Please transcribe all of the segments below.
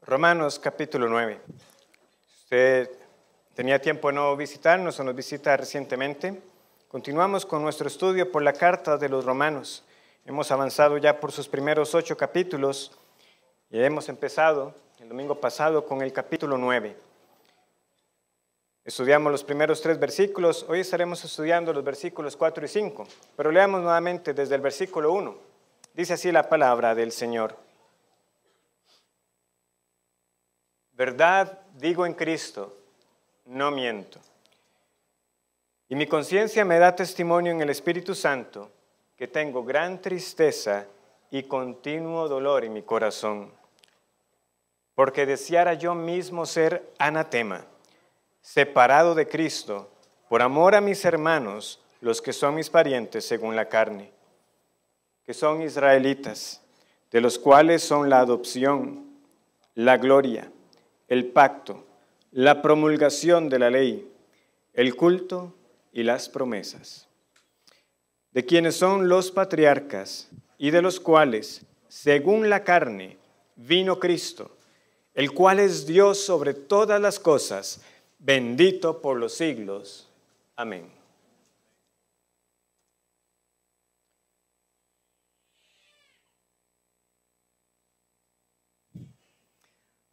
Romanos capítulo 9. Usted tenía tiempo de no visitarnos o nos visita recientemente. Continuamos con nuestro estudio por la carta de los Romanos. Hemos avanzado ya por sus primeros 8 capítulos y hemos empezado el domingo pasado con el capítulo 9. Estudiamos los primeros 3 versículos. Hoy estaremos estudiando los versículos 4 y 5, pero leamos nuevamente desde el versículo 1. Dice así la palabra del Señor. Verdad digo en Cristo, no miento. Y mi conciencia me da testimonio en el Espíritu Santo que tengo gran tristeza y continuo dolor en mi corazón. Porque deseara yo mismo ser anatema, separado de Cristo, por amor a mis hermanos, los que son mis parientes según la carne, que son israelitas, de los cuales son la adopción, la gloria, el pacto, la promulgación de la ley, el culto y las promesas, de quienes son los patriarcas y de los cuales, según la carne, vino Cristo, el cual es Dios sobre todas las cosas, bendito por los siglos. Amén.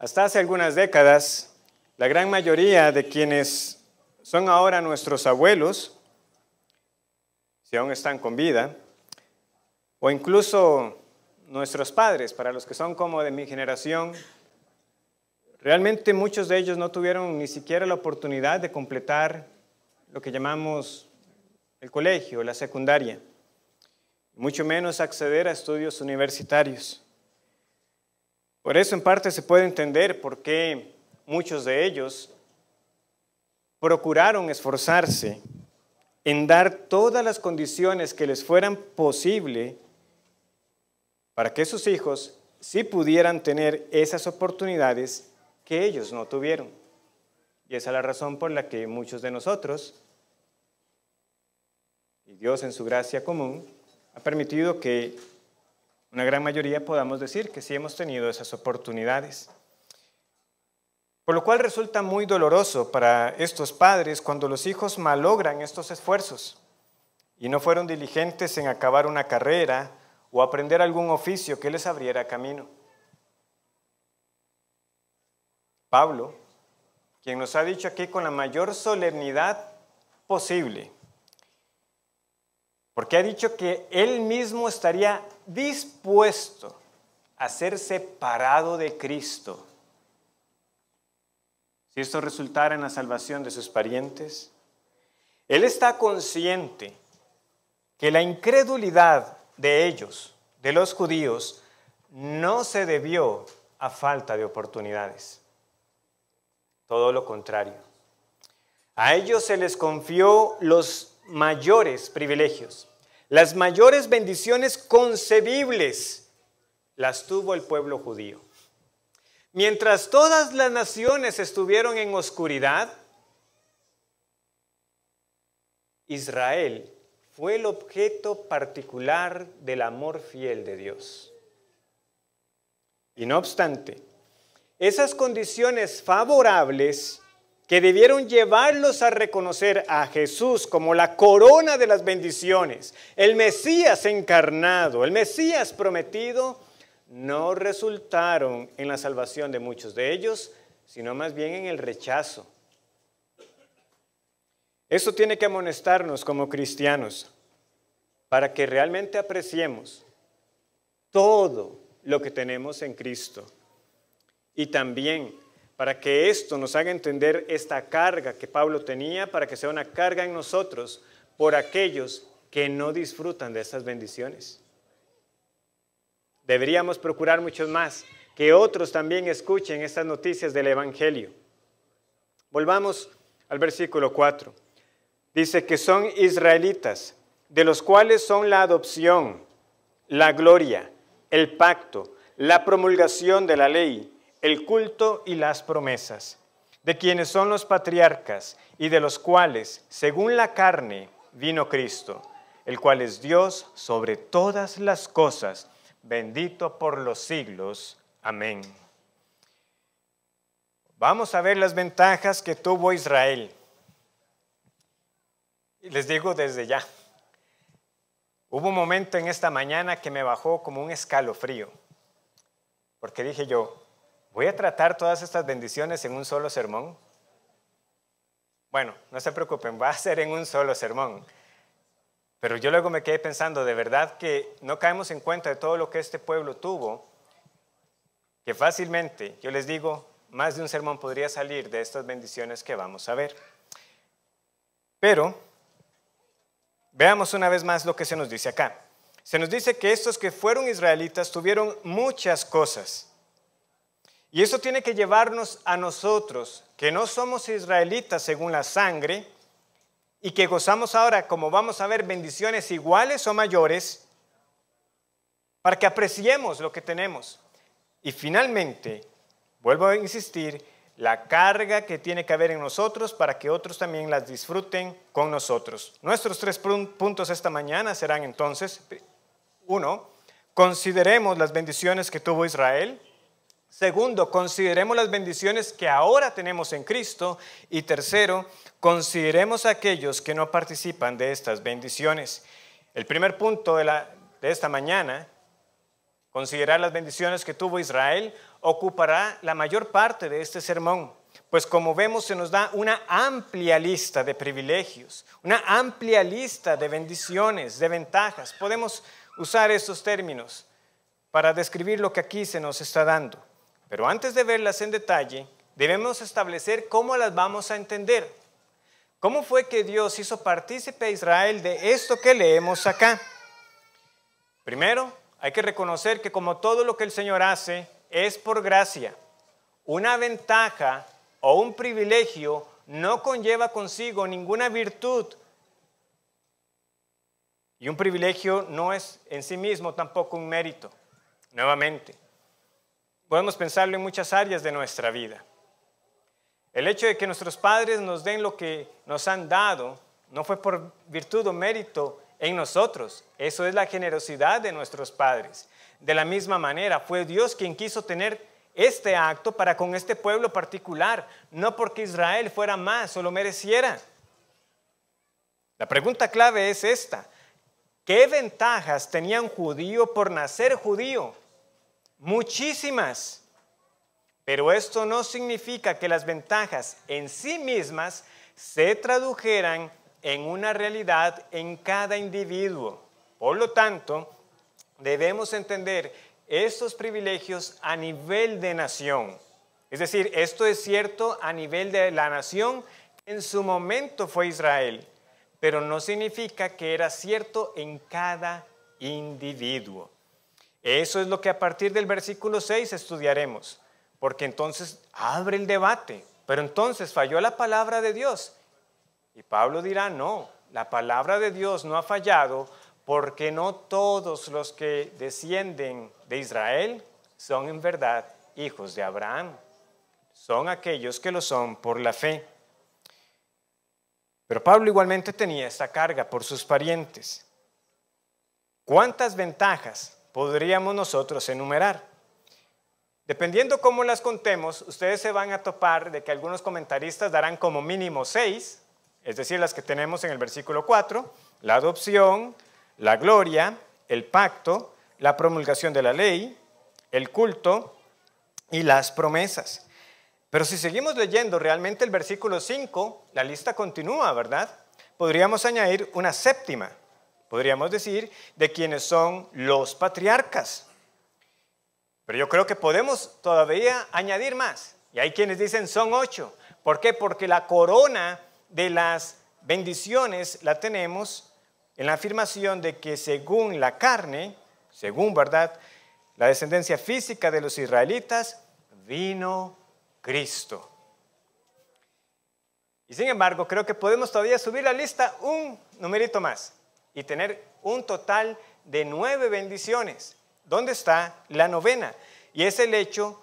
Hasta hace algunas décadas, la gran mayoría de quienes son ahora nuestros abuelos, si aún están con vida, o incluso nuestros padres, para los que son como de mi generación, realmente muchos de ellos no tuvieron ni siquiera la oportunidad de completar lo que llamamos el colegio, la secundaria, mucho menos acceder a estudios universitarios. Por eso en parte se puede entender por qué muchos de ellos procuraron esforzarse en dar todas las condiciones que les fueran posible para que sus hijos sí pudieran tener esas oportunidades que ellos no tuvieron. Y esa es la razón por la que muchos de nosotros, y Dios en su gracia común, ha permitido que una gran mayoría podamos decir que sí hemos tenido esas oportunidades. Por lo cual resulta muy doloroso para estos padres cuando los hijos malogran estos esfuerzos y no fueron diligentes en acabar una carrera o aprender algún oficio que les abriera camino. Pablo, quien nos ha dicho aquí con la mayor solemnidad posible, porque ha dicho que él mismo estaría dispuesto a ser separado de Cristo si esto resultara en la salvación de sus parientes. Él está consciente que la incredulidad de ellos, de los judíos, no se debió a falta de oportunidades. Todo lo contrario. A ellos se les confió los mayores privilegios, las mayores bendiciones concebibles las tuvo el pueblo judío. Mientras todas las naciones estuvieron en oscuridad, Israel fue el objeto particular del amor fiel de Dios. Y no obstante, esas condiciones favorables que debieron llevarlos a reconocer a Jesús como la corona de las bendiciones, el Mesías encarnado, el Mesías prometido, no resultaron en la salvación de muchos de ellos, sino más bien en el rechazo. Eso tiene que amonestarnos como cristianos para que realmente apreciemos todo lo que tenemos en Cristo. Y también para que esto nos haga entender esta carga que Pablo tenía, para que sea una carga en nosotros por aquellos que no disfrutan de estas bendiciones. Deberíamos procurar mucho más que otros también escuchen estas noticias del Evangelio. Volvamos al versículo 4. Dice que son israelitas, de los cuales son la adopción, la gloria, el pacto, la promulgación de la ley, el culto y las promesas, de quienes son los patriarcas y de los cuales, según la carne, vino Cristo, el cual es Dios sobre todas las cosas, bendito por los siglos. Amén. Vamos a ver las ventajas que tuvo Israel. Y les digo desde ya, hubo un momento en esta mañana que me bajó como un escalofrío, porque dije yo, ¿voy a tratar todas estas bendiciones en un solo sermón? Bueno, no se preocupen, va a ser en un solo sermón. Pero yo luego me quedé pensando, de verdad que no caemos en cuenta de todo lo que este pueblo tuvo, que fácilmente, yo les digo, más de un sermón podría salir de estas bendiciones que vamos a ver. Pero veamos una vez más lo que se nos dice acá. Se nos dice que estos que fueron israelitas tuvieron muchas cosas. Y eso tiene que llevarnos a nosotros, que no somos israelitas según la sangre, y que gozamos ahora, como vamos a ver, bendiciones iguales o mayores, para que apreciemos lo que tenemos. Y finalmente, vuelvo a insistir, la carga que tiene que haber en nosotros para que otros también las disfruten con nosotros. Nuestros 3 puntos esta mañana serán entonces, 1, consideremos las bendiciones que tuvo Israel. 2, consideremos las bendiciones que ahora tenemos en Cristo. Y 3, consideremos a aquellos que no participan de estas bendiciones. El primer punto de esta mañana, considerar las bendiciones que tuvo Israel, ocupará la mayor parte de este sermón, pues como vemos se nos da una amplia lista de privilegios, una amplia lista de bendiciones, de ventajas. Podemos usar estos términos para describir lo que aquí se nos está dando. Pero antes de verlas en detalle, debemos establecer cómo las vamos a entender. ¿Cómo fue que Dios hizo partícipe a Israel de esto que leemos acá? Primero, hay que reconocer que como todo lo que el Señor hace es por gracia. Una ventaja o un privilegio no conlleva consigo ninguna virtud. Y un privilegio no es en sí mismo tampoco un mérito. Nuevamente, podemos pensarlo en muchas áreas de nuestra vida. El hecho de que nuestros padres nos den lo que nos han dado no fue por virtud o mérito en nosotros. Eso es la generosidad de nuestros padres. De la misma manera, fue Dios quien quiso tener este acto para con este pueblo particular, no porque Israel fuera más o lo mereciera. La pregunta clave es esta: ¿qué ventajas tenía un judío por nacer judío? Muchísimas. Pero esto no significa que las ventajas en sí mismas se tradujeran en una realidad en cada individuo. Por lo tanto, debemos entender estos privilegios a nivel de nación. Es decir, esto es cierto a nivel de la nación que en su momento fue Israel, pero no significa que era cierto en cada individuo. Eso es lo que a partir del versículo 6 estudiaremos, porque entonces abre el debate. Pero entonces falló la palabra de Dios. Y Pablo dirá, no, la palabra de Dios no ha fallado, porque no todos los que descienden de Israel son en verdad hijos de Abraham. Son aquellos que lo son por la fe. Pero Pablo igualmente tenía esta carga por sus parientes. ¿Cuántas ventajas podríamos nosotros enumerar? Dependiendo cómo las contemos, ustedes se van a topar de que algunos comentaristas darán como mínimo 6, es decir, las que tenemos en el versículo 4, la adopción, la gloria, el pacto, la promulgación de la ley, el culto y las promesas. Pero si seguimos leyendo realmente el versículo 5, la lista continúa, ¿verdad? Podríamos añadir una séptima. Podríamos decir de quienes son los patriarcas. Pero yo creo que podemos todavía añadir más. Y hay quienes dicen son 8. ¿Por qué? Porque la corona de las bendiciones la tenemos en la afirmación de que según la carne, según, ¿verdad?, la descendencia física de los israelitas, vino Cristo. Y sin embargo, creo que podemos todavía subir la lista un numerito más y tener un total de 9 bendiciones. ¿Dónde está la novena? Y es el hecho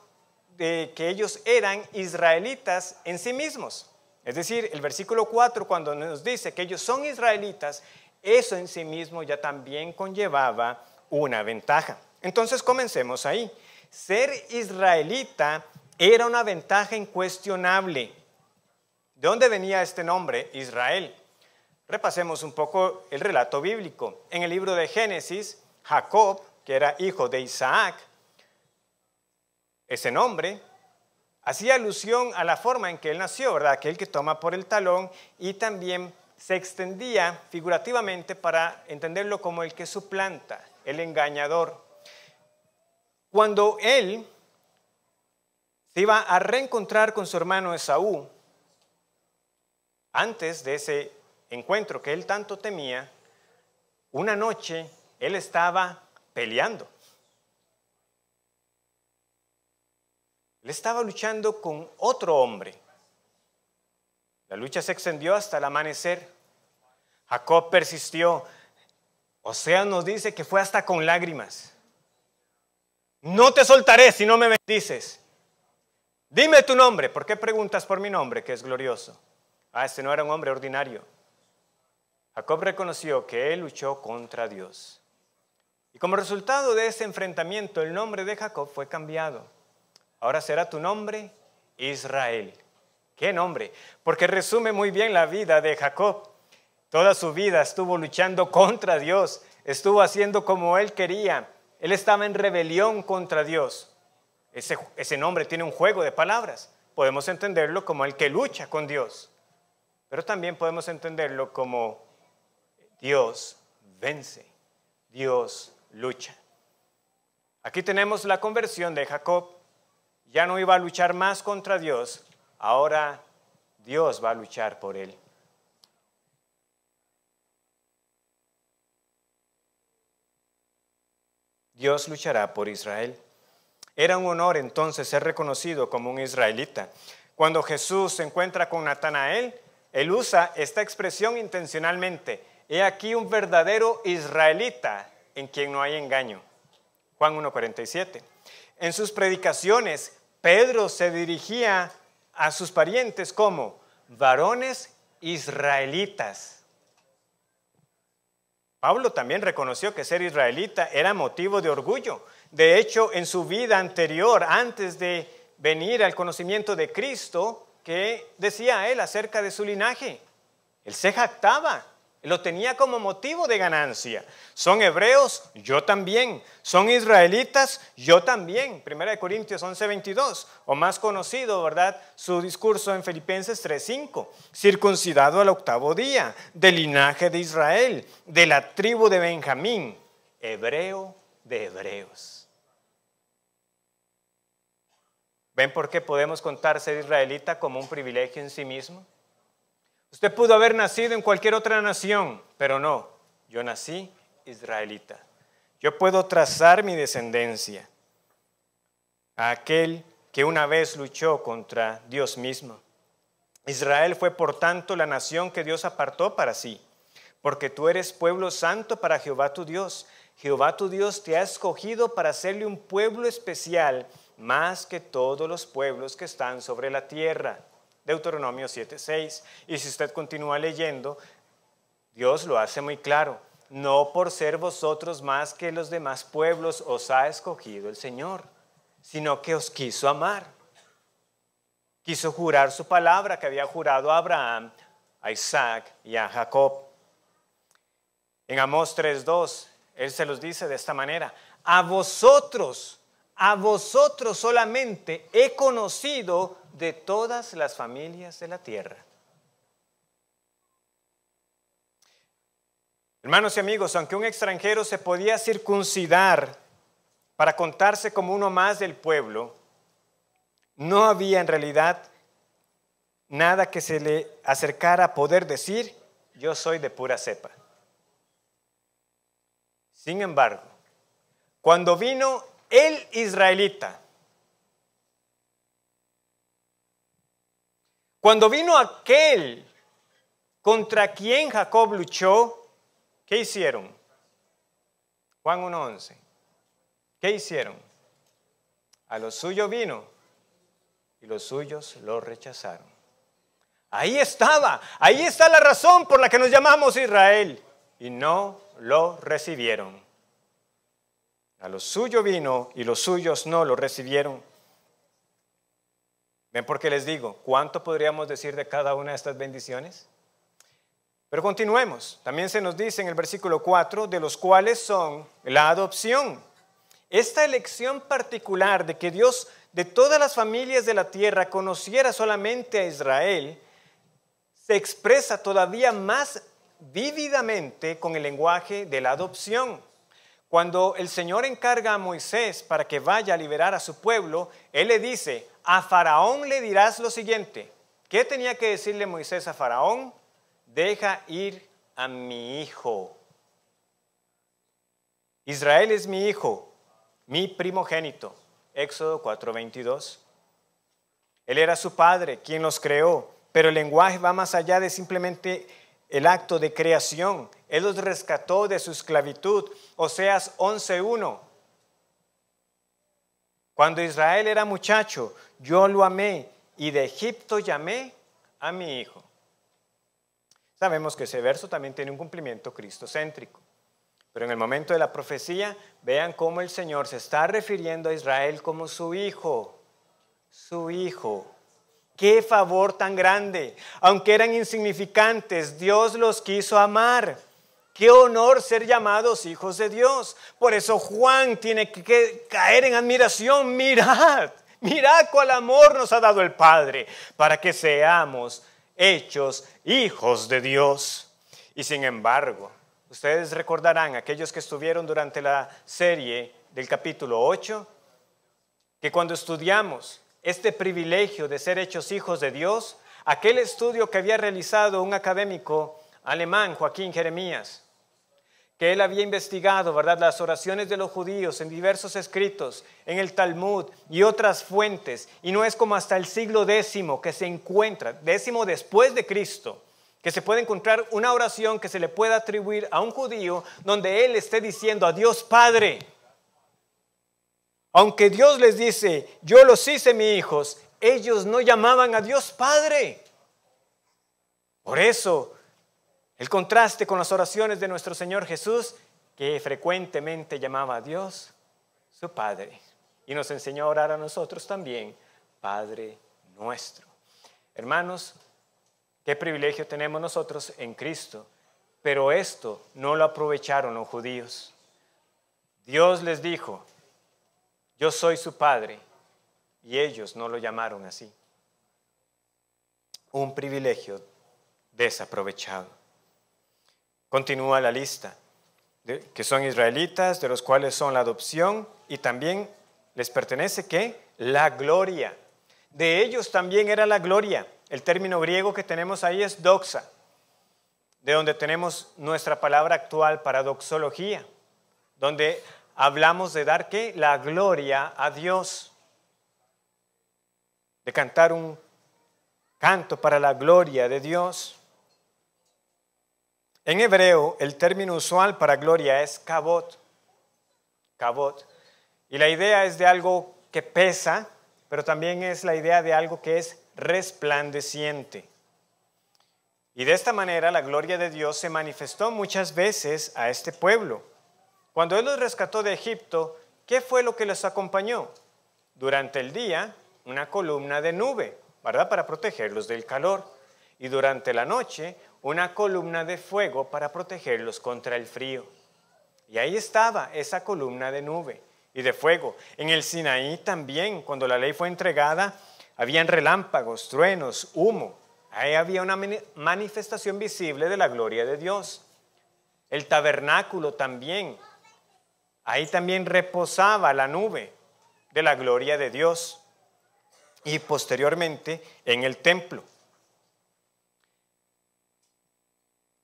de que ellos eran israelitas en sí mismos. Es decir, el versículo 4 cuando nos dice que ellos son israelitas, eso en sí mismo ya también conllevaba una ventaja. Entonces comencemos ahí. Ser israelita era una ventaja incuestionable. ¿De dónde venía este nombre, Israel? Repasemos un poco el relato bíblico. En el libro de Génesis, Jacob, que era hijo de Isaac, ese nombre hacía alusión a la forma en que él nació, ¿verdad? Aquel que toma por el talón, y también se extendía figurativamente para entenderlo como el que suplanta, el engañador. Cuando él se iba a reencontrar con su hermano Esaú, antes de ese encuentro que él tanto temía, una noche él estaba peleando. Él estaba luchando con otro hombre. La lucha se extendió hasta el amanecer. Jacob persistió. Oseas nos dice que fue hasta con lágrimas. No te soltaré si no me bendices. Dime tu nombre. ¿Por qué preguntas por mi nombre, que es glorioso? Este no era un hombre ordinario. Jacob reconoció que él luchó contra Dios. Y como resultado de ese enfrentamiento, el nombre de Jacob fue cambiado. Ahora será tu nombre Israel. ¿Qué nombre? Porque resume muy bien la vida de Jacob. Toda su vida estuvo luchando contra Dios. Estuvo haciendo como él quería. Él estaba en rebelión contra Dios. Ese nombre tiene un juego de palabras. Podemos entenderlo como el que lucha con Dios. Pero también podemos entenderlo como Dios vence. Dios lucha. Aquí tenemos la conversión de Jacob. Ya no iba a luchar más contra Dios. Ahora Dios va a luchar por él. Dios luchará por Israel. Era un honor entonces ser reconocido como un israelita. Cuando Jesús se encuentra con Natanael, él usa esta expresión intencionalmente. He aquí un verdadero israelita en quien no hay engaño. Juan 1:47. En sus predicaciones, Pedro se dirigía a sus parientes como varones israelitas. Pablo también reconoció que ser israelita era motivo de orgullo. De hecho, en su vida anterior, antes de venir al conocimiento de Cristo, ¿qué decía él acerca de su linaje? Él se jactaba, lo tenía como motivo de ganancia. ¿Son hebreos? Yo también. ¿Son israelitas? Yo también. 1 Corintios 11:22, o más conocido, ¿verdad? Su discurso en Filipenses 3:5. Circuncidado al 8º día, del linaje de Israel, de la tribu de Benjamín, hebreo de hebreos. ¿Ven por qué podemos contar ser israelita como un privilegio en sí mismo? Usted pudo haber nacido en cualquier otra nación, pero no, yo nací israelita. Yo puedo trazar mi descendencia a aquel que una vez luchó contra Dios mismo. Israel fue por tanto la nación que Dios apartó para sí, porque tú eres pueblo santo para Jehová tu Dios. Jehová tu Dios te ha escogido para hacerle un pueblo especial, más que todos los pueblos que están sobre la tierra. Deuteronomio 7:6. Y si usted continúa leyendo, Dios lo hace muy claro. No por ser vosotros más que los demás pueblos os ha escogido el Señor, sino que os quiso amar. Quiso jurar su palabra que había jurado a Abraham, a Isaac y a Jacob. En Amós 3:2, él se los dice de esta manera: a vosotros solamente he conocido de todas las familias de la tierra. Hermanos y amigos, aunque un extranjero se podía circuncidar para contarse como uno más del pueblo, no había en realidad nada que se le acercara a poder decir: yo soy de pura cepa. Sin embargo, cuando vino el israelita, cuando vino aquel contra quien Jacob luchó, ¿qué hicieron? Juan 1:11. ¿Qué hicieron? A lo suyo vino y los suyos lo rechazaron. Ahí estaba, ahí está la razón por la que nos llamamos Israel, y no lo recibieron. A lo suyo vino y los suyos no lo recibieron. ¿Ven por qué les digo? ¿Cuánto podríamos decir de cada una de estas bendiciones? Pero continuemos. También se nos dice en el versículo 4, de los cuales son la adopción. Esta elección particular de que Dios de todas las familias de la tierra conociera solamente a Israel, se expresa todavía más vívidamente con el lenguaje de la adopción. Cuando el Señor encarga a Moisés para que vaya a liberar a su pueblo, Él le dice, a Faraón le dirás lo siguiente. ¿Qué tenía que decirle Moisés a Faraón? Deja ir a mi hijo. Israel es mi hijo, mi primogénito. Éxodo 4:22. Él era su padre, quien los creó, pero el lenguaje va más allá de simplemente el acto de creación. Él los rescató de su esclavitud. Oseas 11:1. Cuando Israel era muchacho, yo lo amé y de Egipto llamé a mi hijo. Sabemos que ese verso también tiene un cumplimiento cristocéntrico. Pero en el momento de la profecía, vean cómo el Señor se está refiriendo a Israel como su hijo. Su hijo. ¡Qué favor tan grande! Aunque eran insignificantes, Dios los quiso amar. ¡Qué honor ser llamados hijos de Dios! Por eso Juan tiene que caer en admiración. Mirad cuál amor nos ha dado el Padre para que seamos hechos hijos de Dios. Y sin embargo, ustedes recordarán, aquellos que estuvieron durante la serie del capítulo 8, que cuando estudiamos este privilegio de ser hechos hijos de Dios, aquel estudio que había realizado un académico alemán, Joaquín Jeremías, que él había investigado, ¿verdad?, las oraciones de los judíos en diversos escritos, en el Talmud y otras fuentes, y no es como hasta el siglo X que se encuentra, X después de Cristo, que se puede encontrar una oración que se le pueda atribuir a un judío donde él esté diciendo a Dios Padre. Aunque Dios les dice, yo los hice mis hijos, ellos no llamaban a Dios Padre. Por eso, el contraste con las oraciones de nuestro Señor Jesús, que frecuentemente llamaba a Dios su Padre. Y nos enseñó a orar a nosotros también, Padre nuestro. Hermanos, qué privilegio tenemos nosotros en Cristo, pero esto no lo aprovecharon los judíos. Dios les dijo, yo soy su Padre, y ellos no lo llamaron así. Un privilegio desaprovechado. Continúa la lista, que son israelitas, de los cuales son la adopción, y también les pertenece, ¿qué? La gloria. De ellos también era la gloria. El término griego que tenemos ahí es doxa, de donde tenemos nuestra palabra actual para doxología, donde hablamos de dar, ¿qué? La gloria a Dios, de cantar un canto para la gloria de Dios. En hebreo, el término usual para gloria es kabod. Kabod. Y la idea es de algo que pesa, pero también es la idea de algo que es resplandeciente. Y de esta manera la gloria de Dios se manifestó muchas veces a este pueblo. Cuando Él los rescató de Egipto, ¿qué fue lo que los acompañó? Durante el día, una columna de nube, ¿verdad?, para protegerlos del calor. Y durante la noche, una columna de fuego para protegerlos contra el frío. Y ahí estaba esa columna de nube y de fuego. En el Sinaí también, cuando la ley fue entregada, habían relámpagos, truenos, humo. Ahí había una manifestación visible de la gloria de Dios. El tabernáculo también. Ahí también reposaba la nube de la gloria de Dios. Y posteriormente en el templo.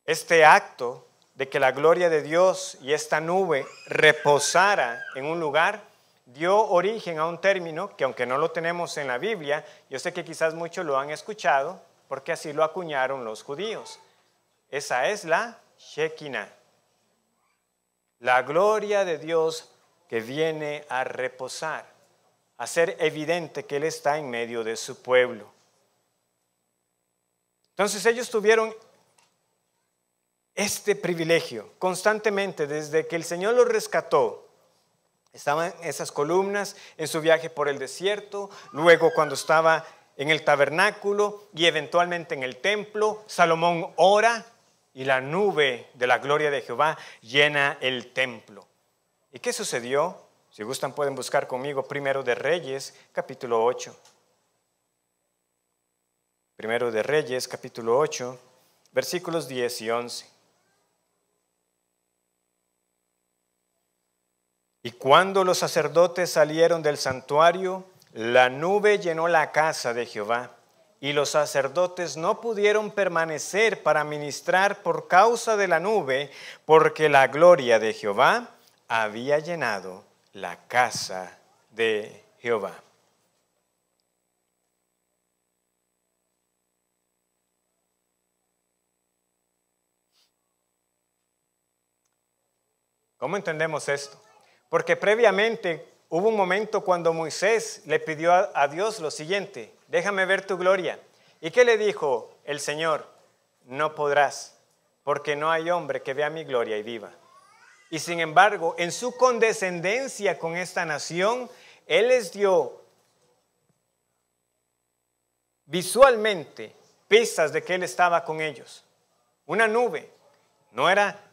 Este acto de que la gloria de Dios y esta nube reposara en un lugar dio origen a un término que, aunque no lo tenemos en la Biblia, yo sé que quizás muchos lo han escuchado porque así lo acuñaron los judíos. Esa es la Shekinah. La gloria de Dios que viene a reposar, a ser evidente que Él está en medio de su pueblo. Entonces ellos tuvieron este privilegio constantemente desde que el Señor los rescató. Estaban esas columnas en su viaje por el desierto, luego cuando estaba en el tabernáculo y eventualmente en el templo. Salomón ora y la nube de la gloria de Jehová llena el templo. ¿Y qué sucedió? Si gustan pueden buscar conmigo Primero de Reyes, capítulo 8. Primero de Reyes, capítulo 8, versículos 10 y 11. Y cuando los sacerdotes salieron del santuario, la nube llenó la casa de Jehová, y los sacerdotes no pudieron permanecer para ministrar por causa de la nube, porque la gloria de Jehová había llenado la casa de Jehová. ¿Cómo entendemos esto? Porque previamente hubo un momento cuando Moisés le pidió a Dios lo siguiente: déjame ver tu gloria. ¿Y qué le dijo el Señor? No podrás, porque no hay hombre que vea mi gloria y viva. Y sin embargo, en su condescendencia con esta nación, Él les dio visualmente pistas de que Él estaba con ellos. Una nube, no era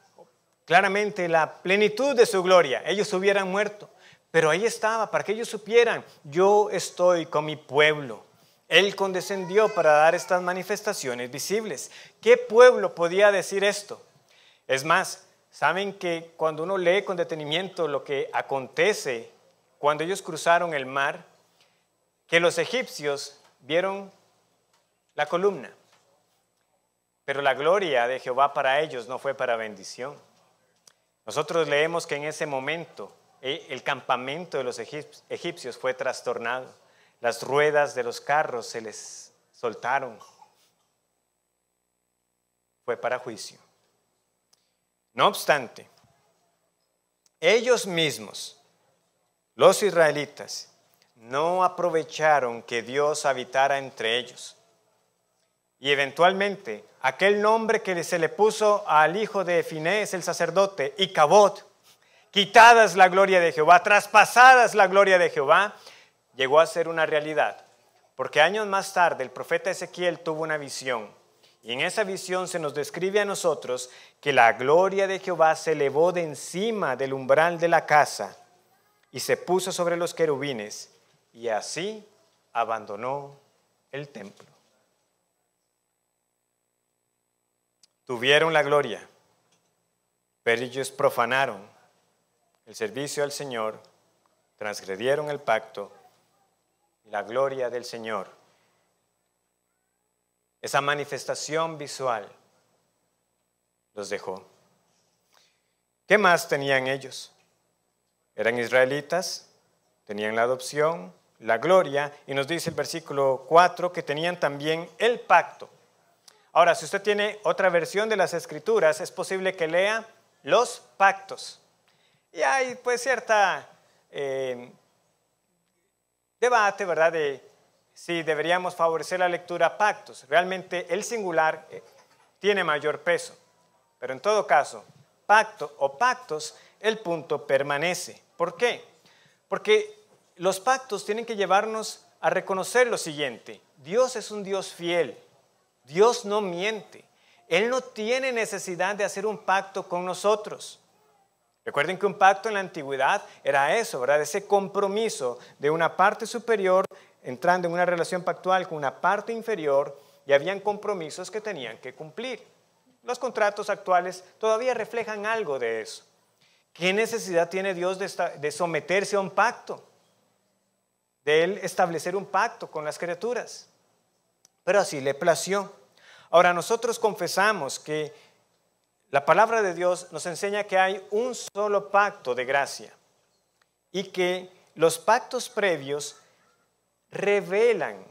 claramente la plenitud de su gloria, ellos hubieran muerto, pero ahí estaba para que ellos supieran: yo estoy con mi pueblo. Él condescendió para dar estas manifestaciones visibles. ¿Qué pueblo podía decir esto? Es más, saben que cuando uno lee con detenimiento lo que acontece cuando ellos cruzaron el mar, que los egipcios vieron la columna, pero la gloria de Jehová para ellos no fue para bendición. Nosotros leemos que en ese momento el campamento de los egipcios fue trastornado. Las ruedas de los carros se les soltaron. Fue para juicio. No obstante, ellos mismos, los israelitas, no aprovecharon que Dios habitara entre ellos. Y eventualmente, aquel nombre que se le puso al hijo de Finés, el sacerdote, Icabod, quitadas la gloria de Jehová, traspasadas la gloria de Jehová, llegó a ser una realidad. Porque años más tarde el profeta Ezequiel tuvo una visión. Y en esa visión se nos describe a nosotros que la gloria de Jehová se elevó de encima del umbral de la casa y se puso sobre los querubines, y así abandonó el templo. Tuvieron la gloria, pero ellos profanaron el servicio al Señor, transgredieron el pacto, y la gloria del Señor, esa manifestación visual, los dejó. ¿Qué más tenían ellos? Eran israelitas, tenían la adopción, la gloria, y nos dice el versículo 4 que tenían también el pacto. Ahora, si usted tiene otra versión de las Escrituras, es posible que lea los pactos. Y hay pues cierta debate, ¿verdad?, de si deberíamos favorecer la lectura pactos. Realmente el singular tiene mayor peso. Pero en todo caso, pacto o pactos, el punto permanece. ¿Por qué? Porque los pactos tienen que llevarnos a reconocer lo siguiente: Dios es un Dios fiel. Dios no miente. Él no tiene necesidad de hacer un pacto con nosotros. Recuerden que un pacto en la antigüedad era eso, ¿verdad? Ese compromiso de una parte superior entrando en una relación pactual con una parte inferior, y habían compromisos que tenían que cumplir. Los contratos actuales todavía reflejan algo de eso. ¿Qué necesidad tiene Dios de someterse a un pacto? De Él establecer un pacto con las criaturas. Pero así le plació. Ahora, nosotros confesamos que la palabra de Dios nos enseña que hay un solo pacto de gracia y que los pactos previos revelan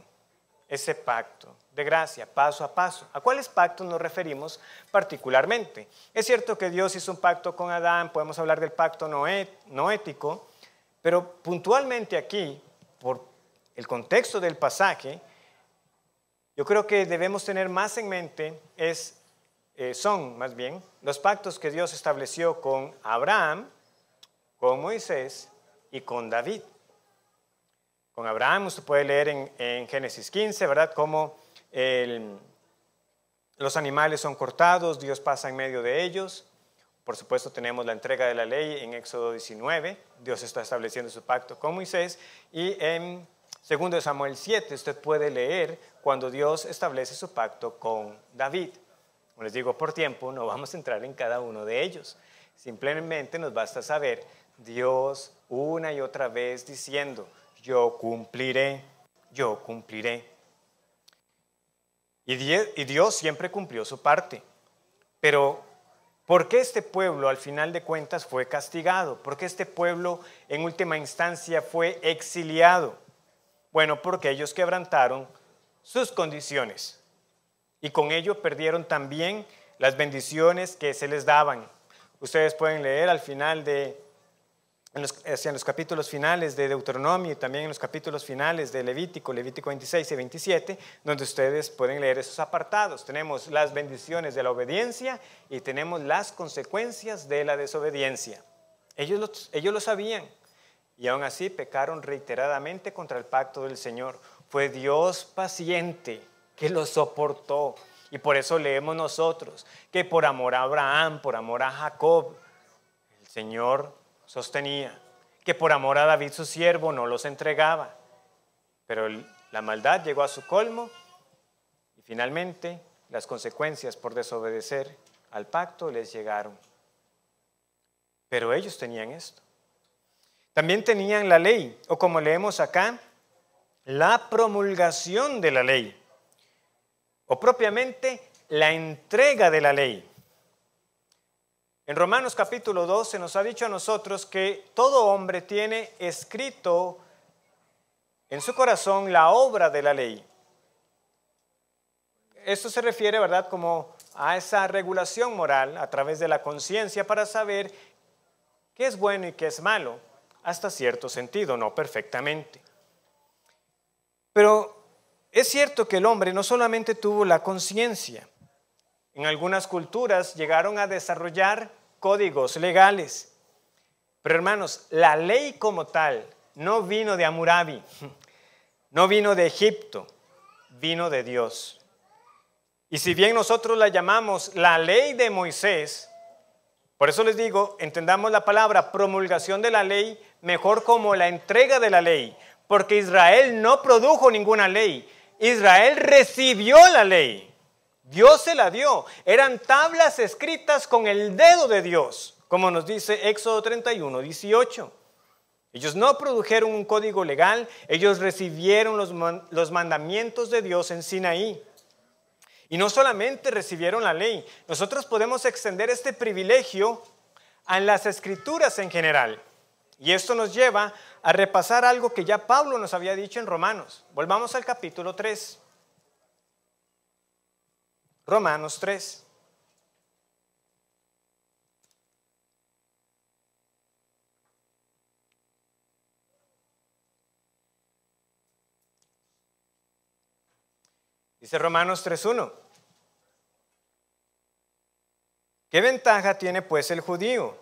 ese pacto de gracia paso a paso. ¿A cuáles pactos nos referimos particularmente? Es cierto que Dios hizo un pacto con Adán, podemos hablar del pacto noético, pero puntualmente aquí, por el contexto del pasaje, yo creo que debemos tener más en mente son más bien los pactos que Dios estableció con Abraham, con Moisés y con David. con Abraham. Usted puede leer en Génesis 15, ¿verdad? Cómo los animales son cortados, Dios pasa en medio de ellos. Por supuesto, tenemos la entrega de la ley en Éxodo 19. Dios está estableciendo su pacto con Moisés. Y en 2 Samuel 7 usted puede leer cuando Dios establece su pacto con David. Como les digo, por tiempo no vamos a entrar en cada uno de ellos. Simplemente nos basta saber Dios una y otra vez diciendo, yo cumpliré, yo cumpliré. Y Dios siempre cumplió su parte. Pero ¿por qué este pueblo al final de cuentas fue castigado? ¿Por qué este pueblo en última instancia fue exiliado? Bueno, porque ellos quebrantaron sus condiciones y con ello perdieron también las bendiciones que se les daban. Ustedes pueden leer al final en los capítulos finales de Deuteronomio y también en los capítulos finales de Levítico 26 y 27, donde ustedes pueden leer esos apartados. Tenemos las bendiciones de la obediencia y tenemos las consecuencias de la desobediencia. Ellos lo sabían y aún así pecaron reiteradamente contra el pacto del Señor. Fue Dios paciente que los soportó y por eso leemos nosotros que por amor a Abraham, por amor a Jacob, el Señor sostenía, que por amor a David su siervo no los entregaba, pero la maldad llegó a su colmo y finalmente las consecuencias por desobedecer al pacto les llegaron. Pero ellos tenían esto. También tenían la ley, o como leemos acá, la promulgación de la ley, o propiamente la entrega de la ley. En Romanos capítulo 2 se nos ha dicho a nosotros que todo hombre tiene escrito en su corazón la obra de la ley. Esto se refiere, ¿verdad?, como a esa regulación moral a través de la conciencia para saber qué es bueno y qué es malo, hasta cierto sentido, no perfectamente. Pero es cierto que el hombre no solamente tuvo la conciencia. En algunas culturas llegaron a desarrollar códigos legales. Pero hermanos, la ley como tal no vino de Hammurabi, no vino de Egipto, vino de Dios. Y si bien nosotros la llamamos la ley de Moisés, por eso les digo, entendamos la palabra promulgación de la ley mejor como la entrega de la ley, porque Israel no produjo ninguna ley, Israel recibió la ley. Dios se la dio. Eran tablas escritas con el dedo de Dios, como nos dice Éxodo 31, 18. Ellos no produjeron un código legal, ellos recibieron los mandamientos de Dios en Sinaí. Y no solamente recibieron la ley, nosotros podemos extender este privilegio a las escrituras en general. Y esto nos lleva a repasar algo que ya Pablo nos había dicho en Romanos. Volvamos al capítulo 3. Romanos 3. Dice Romanos 3:1. ¿Qué ventaja tiene pues el judío?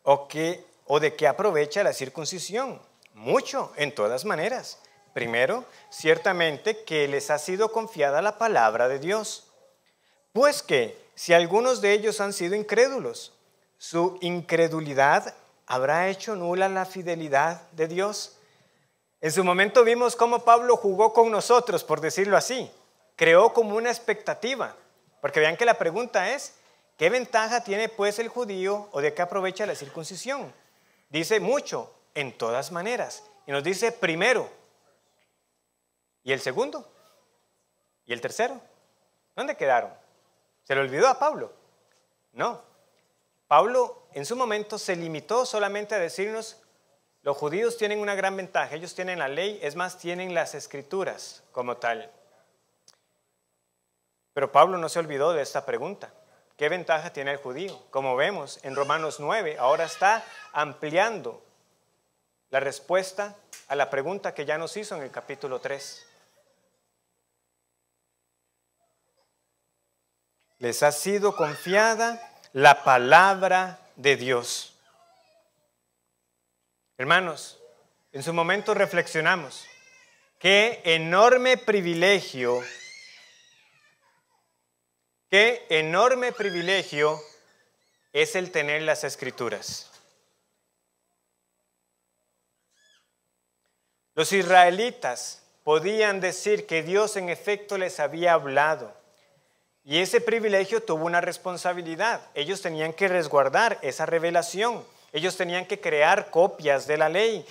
¿O de qué aprovecha la circuncisión? Mucho, en todas maneras. Primero, ciertamente que les ha sido confiada la palabra de Dios. Pues que, si algunos de ellos han sido incrédulos, su incredulidad habrá hecho nula la fidelidad de Dios. En su momento vimos cómo Pablo jugó con nosotros, por decirlo así. Creó como una expectativa. Porque vean que la pregunta es, ¿qué ventaja tiene pues el judío o de qué aprovecha la circuncisión? Dice mucho, en todas maneras. Y nos dice primero. ¿Y el segundo? ¿Y el tercero? ¿Dónde quedaron? ¿Se le olvidó a Pablo? No. Pablo en su momento se limitó solamente a decirnos, los judíos tienen una gran ventaja, ellos tienen la ley, es más, tienen las escrituras como tal. Pero Pablo no se olvidó de esta pregunta. ¿Qué ventaja tiene el judío? Como vemos en Romanos 9, ahora está ampliando la respuesta a la pregunta que ya nos hizo en el capítulo 3. Les ha sido confiada la palabra de Dios. Hermanos, en su momento reflexionamos. Qué enorme privilegio es el tener las Escrituras. Los israelitas podían decir que Dios en efecto les había hablado. Y ese privilegio tuvo una responsabilidad. Ellos tenían que resguardar esa revelación. Ellos tenían que crear copias de la ley.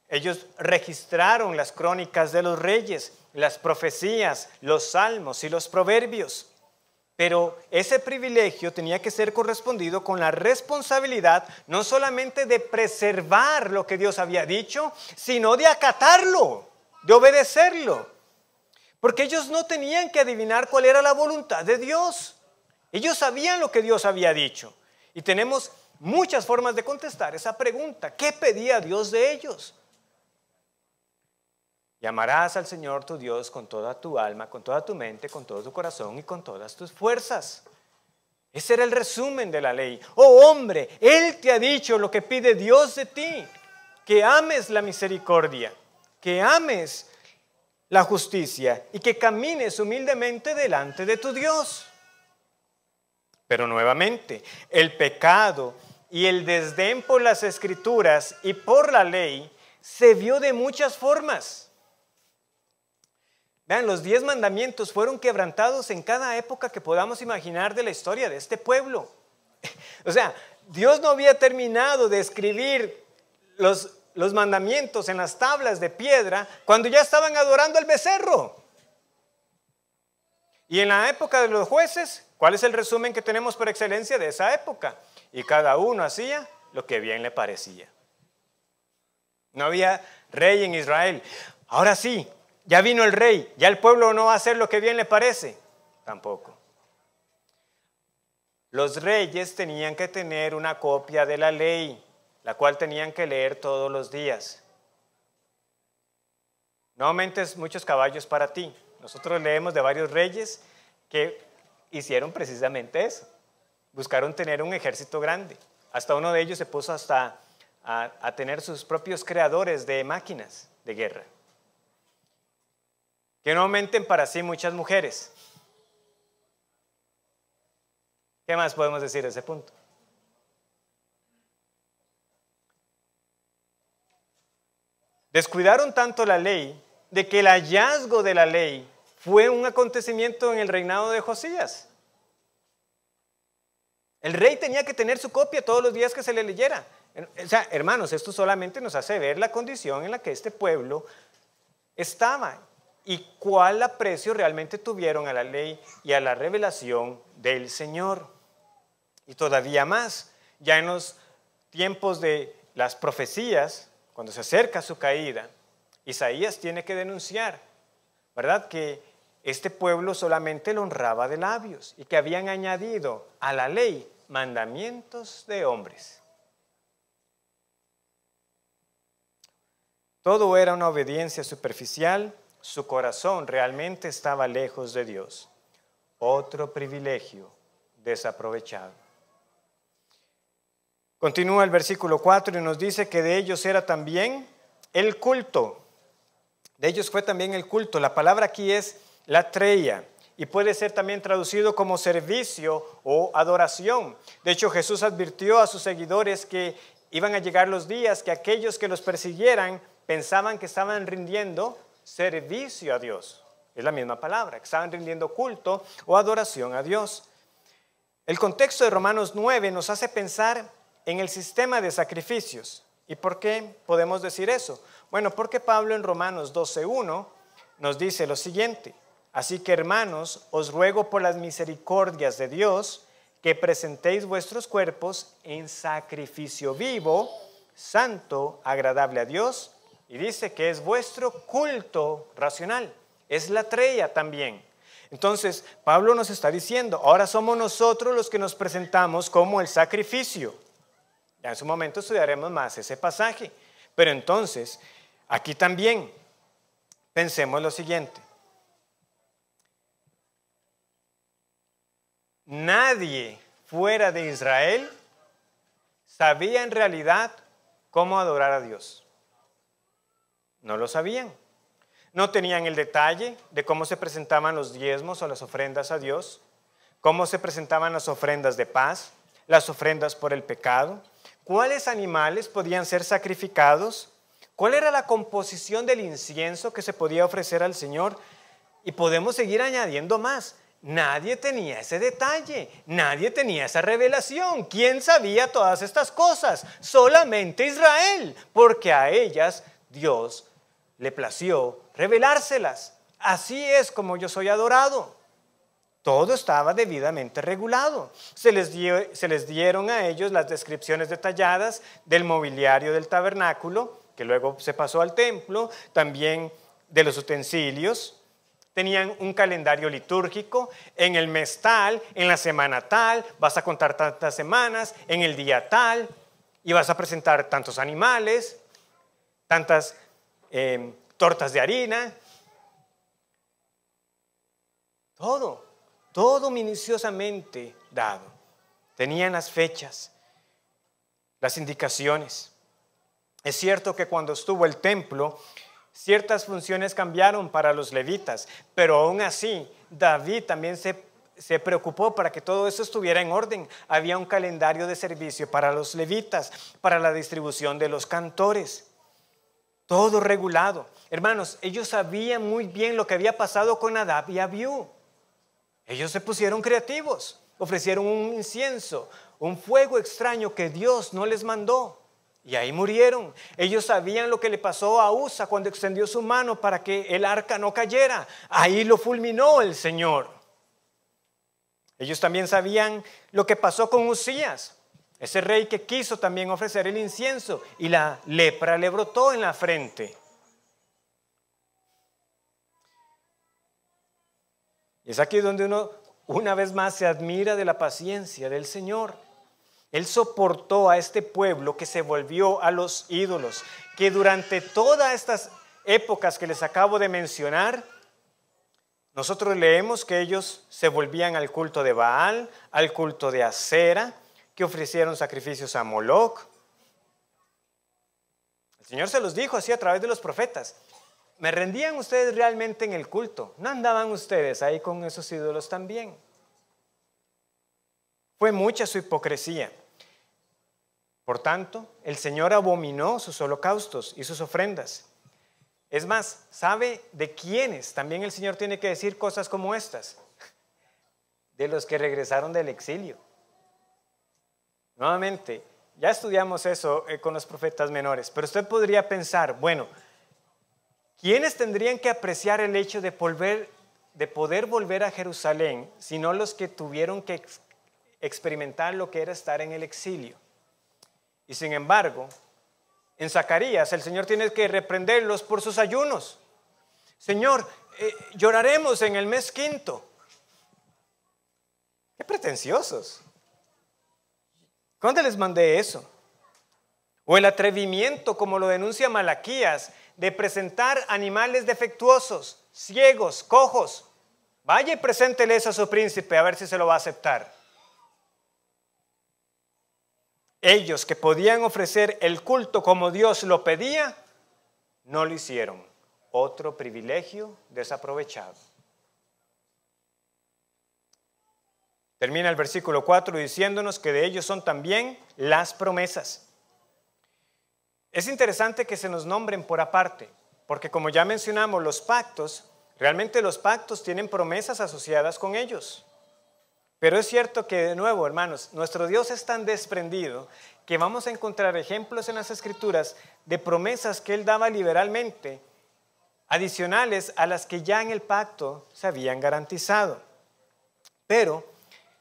Ellos registraron las crónicas de los reyes, las profecías, los salmos y los proverbios. Pero ese privilegio tenía que ser correspondido con la responsabilidad no solamente de preservar lo que Dios había dicho, sino de acatarlo, de obedecerlo. Porque ellos no tenían que adivinar cuál era la voluntad de Dios. Ellos sabían lo que Dios había dicho. Y tenemos muchas formas de contestar esa pregunta. ¿Qué pedía Dios de ellos? Y amarás al Señor tu Dios con toda tu alma, con toda tu mente, con todo tu corazón y con todas tus fuerzas. Ese era el resumen de la ley. Oh hombre, Él te ha dicho lo que pide Dios de ti. Que ames la misericordia, que ames la justicia y que camines humildemente delante de tu Dios. Pero nuevamente, el pecado y el desdén por las Escrituras y por la ley se vio de muchas formas. Vean, los 10 mandamientos fueron quebrantados en cada época que podamos imaginar de la historia de este pueblo. O sea, Dios no había terminado de escribir los mandamientos en las tablas de piedra cuando ya estaban adorando al becerro. Y en la época de los jueces, ¿cuál es el resumen que tenemos por excelencia de esa época? Y cada uno hacía lo que bien le parecía. No había rey en Israel. Ahora sí, ya vino el rey, ya el pueblo no va a hacer lo que bien le parece. Tampoco. Los reyes tenían que tener una copia de la ley, la cual tenían que leer todos los días. No aumentes muchos caballos para ti. Nosotros leemos de varios reyes que hicieron precisamente eso. Buscaron tener un ejército grande. Hasta uno de ellos se puso hasta a tener sus propios creadores de máquinas de guerra. Que no aumenten para sí muchas mujeres. ¿Qué más podemos decir a ese punto? Descuidaron tanto la ley de que el hallazgo de la ley fue un acontecimiento en el reinado de Josías. El rey tenía que tener su copia todos los días que se le leyera. O sea, hermanos, esto solamente nos hace ver la condición en la que este pueblo estaba y cuál aprecio realmente tuvieron a la ley y a la revelación del Señor. Y todavía más, ya en los tiempos de las profecías, cuando se acerca su caída, Isaías tiene que denunciar, ¿verdad?, que este pueblo solamente lo honraba de labios y que habían añadido a la ley mandamientos de hombres. Todo era una obediencia superficial, su corazón realmente estaba lejos de Dios. Otro privilegio desaprovechado. Continúa el versículo 4 y nos dice que de ellos era también el culto. De ellos fue también el culto. La palabra aquí es latreia y puede ser también traducido como servicio o adoración. De hecho, Jesús advirtió a sus seguidores que iban a llegar los días que aquellos que los persiguieran pensaban que estaban rindiendo servicio a Dios. Es la misma palabra, que estaban rindiendo culto o adoración a Dios. El contexto de Romanos 9 nos hace pensar en el sistema de sacrificios. ¿Y por qué podemos decir eso? Bueno, porque Pablo en Romanos 12:1 nos dice lo siguiente: así que, hermanos, os ruego por las misericordias de Dios que presentéis vuestros cuerpos en sacrificio vivo, santo, agradable a Dios. Y dice que es vuestro culto racional. Es latreia también. Entonces, Pablo nos está diciendo, ahora somos nosotros los que nos presentamos como el sacrificio. Ya en su momento estudiaremos más ese pasaje. Pero entonces, aquí también pensemos lo siguiente. Nadie fuera de Israel sabía en realidad cómo adorar a Dios. No lo sabían. No tenían el detalle de cómo se presentaban los diezmos o las ofrendas a Dios, cómo se presentaban las ofrendas de paz, las ofrendas por el pecado, cuáles animales podían ser sacrificados, cuál era la composición del incienso que se podía ofrecer al Señor. Y podemos seguir añadiendo más. Nadie tenía ese detalle, nadie tenía esa revelación. ¿Quién sabía todas estas cosas? Solamente Israel, porque a ellas Dios le plació revelárselas. Así es como yo soy adorado. Todo estaba debidamente regulado. Se les dieron a ellos las descripciones detalladas del mobiliario del tabernáculo, que luego se pasó al templo, también de los utensilios. Tenían un calendario litúrgico, en el mes tal, en la semana tal, vas a contar tantas semanas, en el día tal, y vas a presentar tantos animales, tantas tortas de harina. Todo minuciosamente dado. Tenían las fechas, las indicaciones. Es cierto que cuando estuvo el templo, ciertas funciones cambiaron para los levitas, pero aún así David también se preocupó para que todo eso estuviera en orden. Había un calendario de servicio para los levitas, para la distribución de los cantores, todo regulado. Hermanos, ellos sabían muy bien lo que había pasado con Nadab y Abiú. Ellos se pusieron creativos, ofrecieron un incienso, un fuego extraño que Dios no les mandó. Y ahí murieron. Ellos sabían lo que le pasó a Usa cuando extendió su mano para que el arca no cayera. Ahí lo fulminó el Señor. Ellos también sabían lo que pasó con Usías, ese rey que quiso también ofrecer el incienso y la lepra le brotó en la frente. Y es aquí donde uno una vez más se admira de la paciencia del Señor. Él soportó a este pueblo que se volvió a los ídolos, que durante todas estas épocas que les acabo de mencionar, nosotros leemos que ellos se volvían al culto de Baal, al culto de Acera, que ofrecieron sacrificios a Moloc. El Señor se los dijo así a través de los profetas. ¿Me rendían ustedes realmente en el culto? ¿No andaban ustedes ahí con esos ídolos también? Fue mucha su hipocresía. Por tanto, el Señor abominó sus holocaustos y sus ofrendas. Es más, ¿sabe de quiénes también el Señor tiene que decir cosas como estas? De los que regresaron del exilio. Nuevamente, ya estudiamos eso con los profetas menores, pero usted podría pensar, bueno, ¿quiénes tendrían que apreciar el hecho de poder volver a Jerusalén, sino los que tuvieron que experimentar lo que era estar en el exilio? Y sin embargo, en Zacarías el Señor tiene que reprenderlos por sus ayunos. Señor, lloraremos en el mes quinto. ¡Qué pretenciosos! ¿Cuándo les mandé eso? O el atrevimiento, como lo denuncia Malaquías, de presentar animales defectuosos, ciegos, cojos. Vaya y presénteles a su príncipe a ver si se lo va a aceptar. Ellos que podían ofrecer el culto como Dios lo pedía, no lo hicieron. Otro privilegio desaprovechado. Termina el versículo 4 diciéndonos que de ellos son también las promesas. Es interesante que se nos nombren por aparte, porque como ya mencionamos, los pactos, realmente los pactos tienen promesas asociadas con ellos. Pero es cierto que, de nuevo, hermanos, nuestro Dios es tan desprendido que vamos a encontrar ejemplos en las Escrituras de promesas que Él daba liberalmente, adicionales a las que ya en el pacto se habían garantizado. Pero,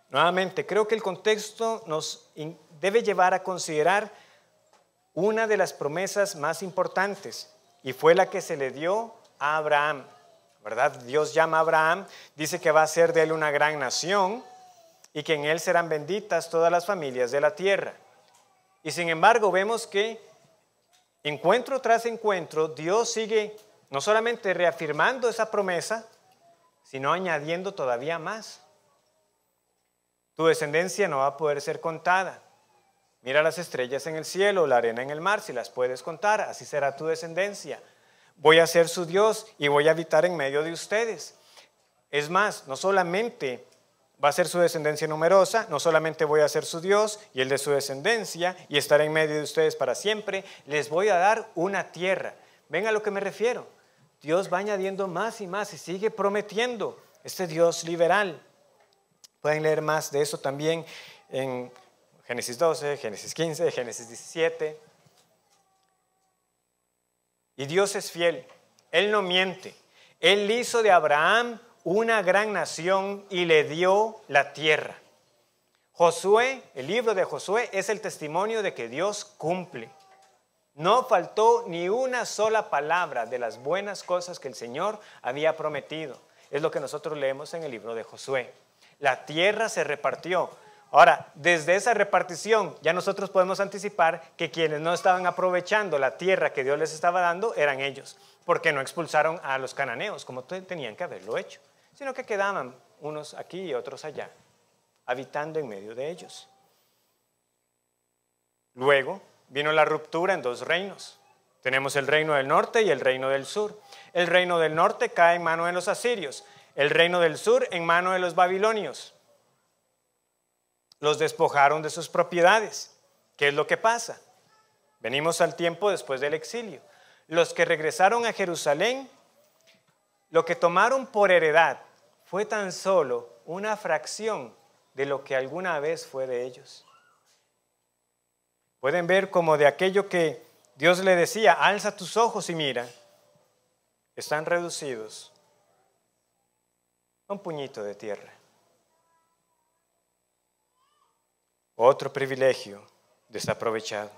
nuevamente, creo que el contexto nos debe llevar a considerar una de las promesas más importantes, y fue la que se le dio a Abraham, ¿verdad? Dios llama a Abraham, dice que va a ser de él una gran nación, y que en él serán benditas todas las familias de la tierra. Y sin embargo vemos que encuentro tras encuentro Dios sigue no solamente reafirmando esa promesa, sino añadiendo todavía más. Tu descendencia no va a poder ser contada. Mira las estrellas en el cielo, la arena en el mar, si las puedes contar, así será tu descendencia. voy a ser su Dios y voy a habitar en medio de ustedes. Es más, no solamente va a ser su descendencia numerosa, no solamente voy a ser su Dios y el de su descendencia y estaré en medio de ustedes para siempre, les voy a dar una tierra. Ven a lo que me refiero. Dios va añadiendo más y más y sigue prometiendo. Este Dios liberal. Pueden leer más de eso también en Génesis 12, Génesis 15, Génesis 17. Y Dios es fiel. Él no miente. Él hizo de Abraham una gran nación y le dio la tierra. Josué, el libro de Josué es el testimonio de que Dios cumple. No faltó ni una sola palabra de las buenas cosas que el Señor había prometido. Es lo que nosotros leemos en el libro de Josué. La tierra se repartió. Ahora, desde esa repartición ya nosotros podemos anticipar que quienes no estaban aprovechando la tierra que Dios les estaba dando eran ellos, porque no expulsaron a los cananeos como tenían que haberlo hecho, sino que quedaban unos aquí y otros allá, habitando en medio de ellos. Luego vino la ruptura en dos reinos. Tenemos el reino del norte y el reino del sur. El reino del norte cae en mano de los asirios, el reino del sur en mano de los babilonios. Los despojaron de sus propiedades. ¿Qué es lo que pasa? Venimos al tiempo después del exilio. Los que regresaron a Jerusalén, lo que tomaron por heredad fue tan solo una fracción de lo que alguna vez fue de ellos. Pueden ver como de aquello que Dios le decía, alza tus ojos y mira, están reducidos a un puñito de tierra. Otro privilegio desaprovechado.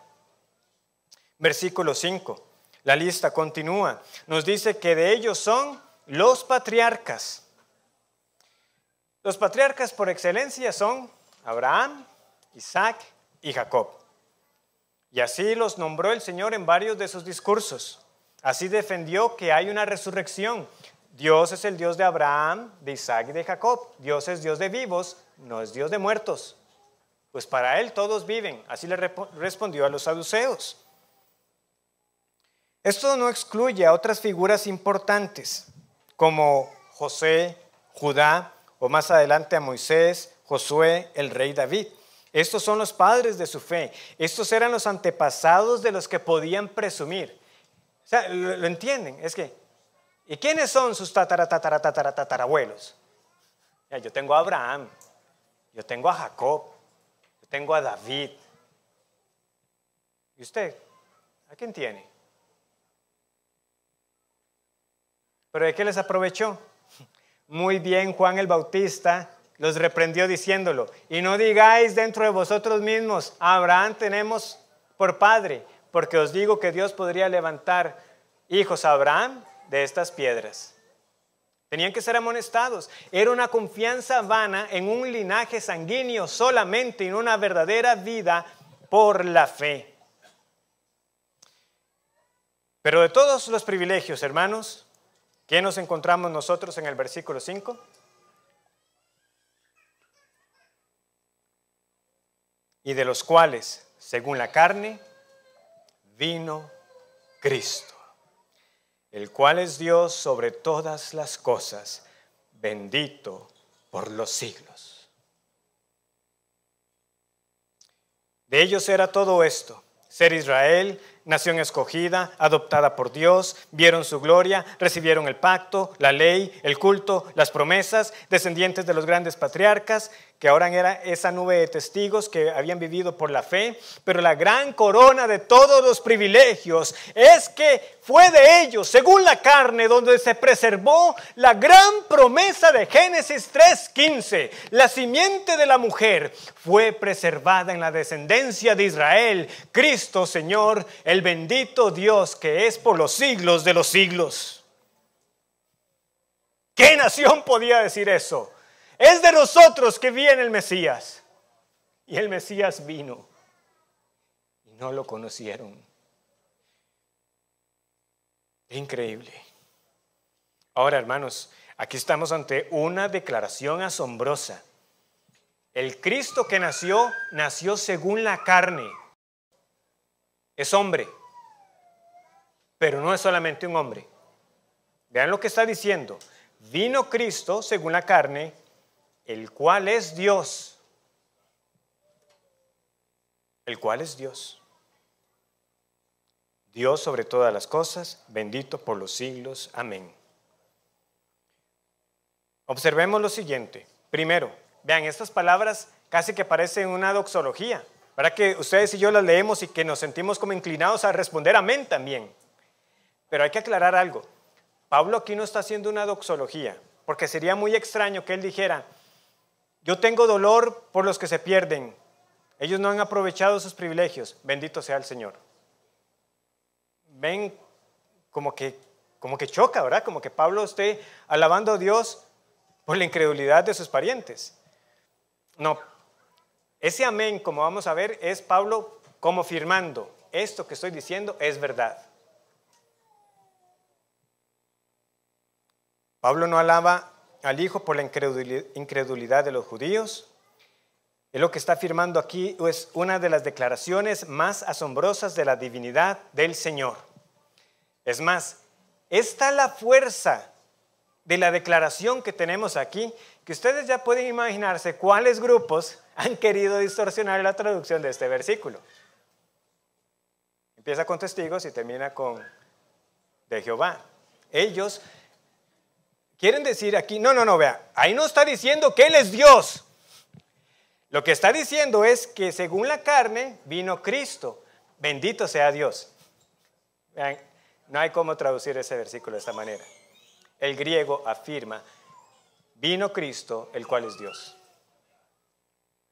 Versículo 5, la lista continúa. Nos dice que de ellos son los patriarcas. Los patriarcas por excelencia son Abraham, Isaac y Jacob. Y así los nombró el Señor en varios de sus discursos. Así defendió que hay una resurrección. Dios es el Dios de Abraham, de Isaac y de Jacob. Dios es Dios de vivos, no es Dios de muertos. Pues para él todos viven. Así le respondió a los saduceos. Esto no excluye a otras figuras importantes, como José, Judá, o más adelante a Moisés, Josué, el rey David. Estos son los padres de su fe. Estos eran los antepasados de los que podían presumir. O sea, ¿lo entienden? Es que, ¿y quiénes son sus tatarabuelos? Yo tengo a Abraham, yo tengo a Jacob, yo tengo a David. ¿Y usted? ¿A quién tiene? ¿Pero de qué les aprovechó? Muy bien, Juan el Bautista los reprendió diciéndolo, y no digáis dentro de vosotros mismos, a Abraham tenemos por padre, porque os digo que Dios podría levantar hijos a Abraham de estas piedras. Tenían que ser amonestados. Era una confianza vana en un linaje sanguíneo solamente, en una verdadera vida por la fe. Pero de todos los privilegios, hermanos, ¿qué nos encontramos nosotros en el versículo 5? Y de los cuales, según la carne, vino Cristo, el cual es Dios sobre todas las cosas, bendito por los siglos. De ellos era todo esto, ser Israel, nación escogida, adoptada por Dios, vieron su gloria, recibieron el pacto, la ley, el culto, las promesas, descendientes de los grandes patriarcas, que ahora era esa nube de testigos que habían vivido por la fe, pero la gran corona de todos los privilegios es que fue de ellos, según la carne, donde se preservó la gran promesa de Génesis 3:15. La simiente de la mujer fue preservada en la descendencia de Israel, Cristo Señor, el bendito Dios que es por los siglos de los siglos. ¿Qué nación podía decir eso? Es de nosotros que viene el Mesías. Y el Mesías vino y no lo conocieron. Increíble. Ahora, hermanos, aquí estamos ante una declaración asombrosa. El Cristo que nació, nació según la carne. Es hombre, pero no es solamente un hombre, Vean lo que está diciendo. Vino Cristo según la carne, el cual es Dios. El cual es Dios. Dios sobre todas las cosas, bendito por los siglos. Amén. Observemos lo siguiente. Primero, vean, estas palabras casi que parecen una doxología. Para que ustedes y yo las leemos y que nos sentimos como inclinados a responder amén también. Pero hay que aclarar algo. Pablo aquí no está haciendo una doxología, porque sería muy extraño que él dijera, yo tengo dolor por los que se pierden, ellos no han aprovechado sus privilegios, bendito sea el Señor. Ven como que choca, ¿verdad? Como que Pablo esté alabando a Dios por la incredulidad de sus parientes. No, ese amén, como vamos a ver, es Pablo como firmando, esto que estoy diciendo es verdad. Pablo no alaba al Hijo por la incredulidad de los judíos. Es lo que está afirmando aquí, es una de las declaraciones más asombrosas de la divinidad del Señor. Es más, esta es la fuerza de la declaración que tenemos aquí, que ustedes ya pueden imaginarse cuáles grupos han querido distorsionar la traducción de este versículo. Empieza con testigos y termina con de Jehová. Ellos quieren decir aquí, no, vea, ahí no está diciendo que Él es Dios. Lo que está diciendo es que según la carne vino Cristo, bendito sea Dios. Vean, no hay cómo traducir ese versículo de esta manera. El griego afirma, vino Cristo, el cual es Dios.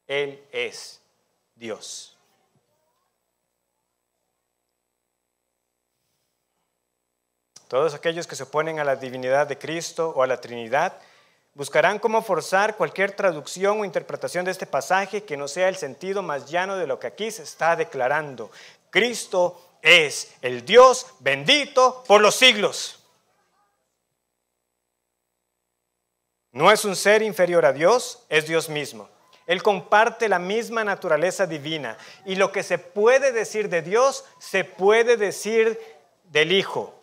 Él es Dios. Todos aquellos que se oponen a la divinidad de Cristo o a la Trinidad buscarán cómo forzar cualquier traducción o interpretación de este pasaje que no sea el sentido más llano de lo que aquí se está declarando. Cristo es el Dios bendito por los siglos. No es un ser inferior a Dios, es Dios mismo. Él comparte la misma naturaleza divina y lo que se puede decir de Dios se puede decir del Hijo.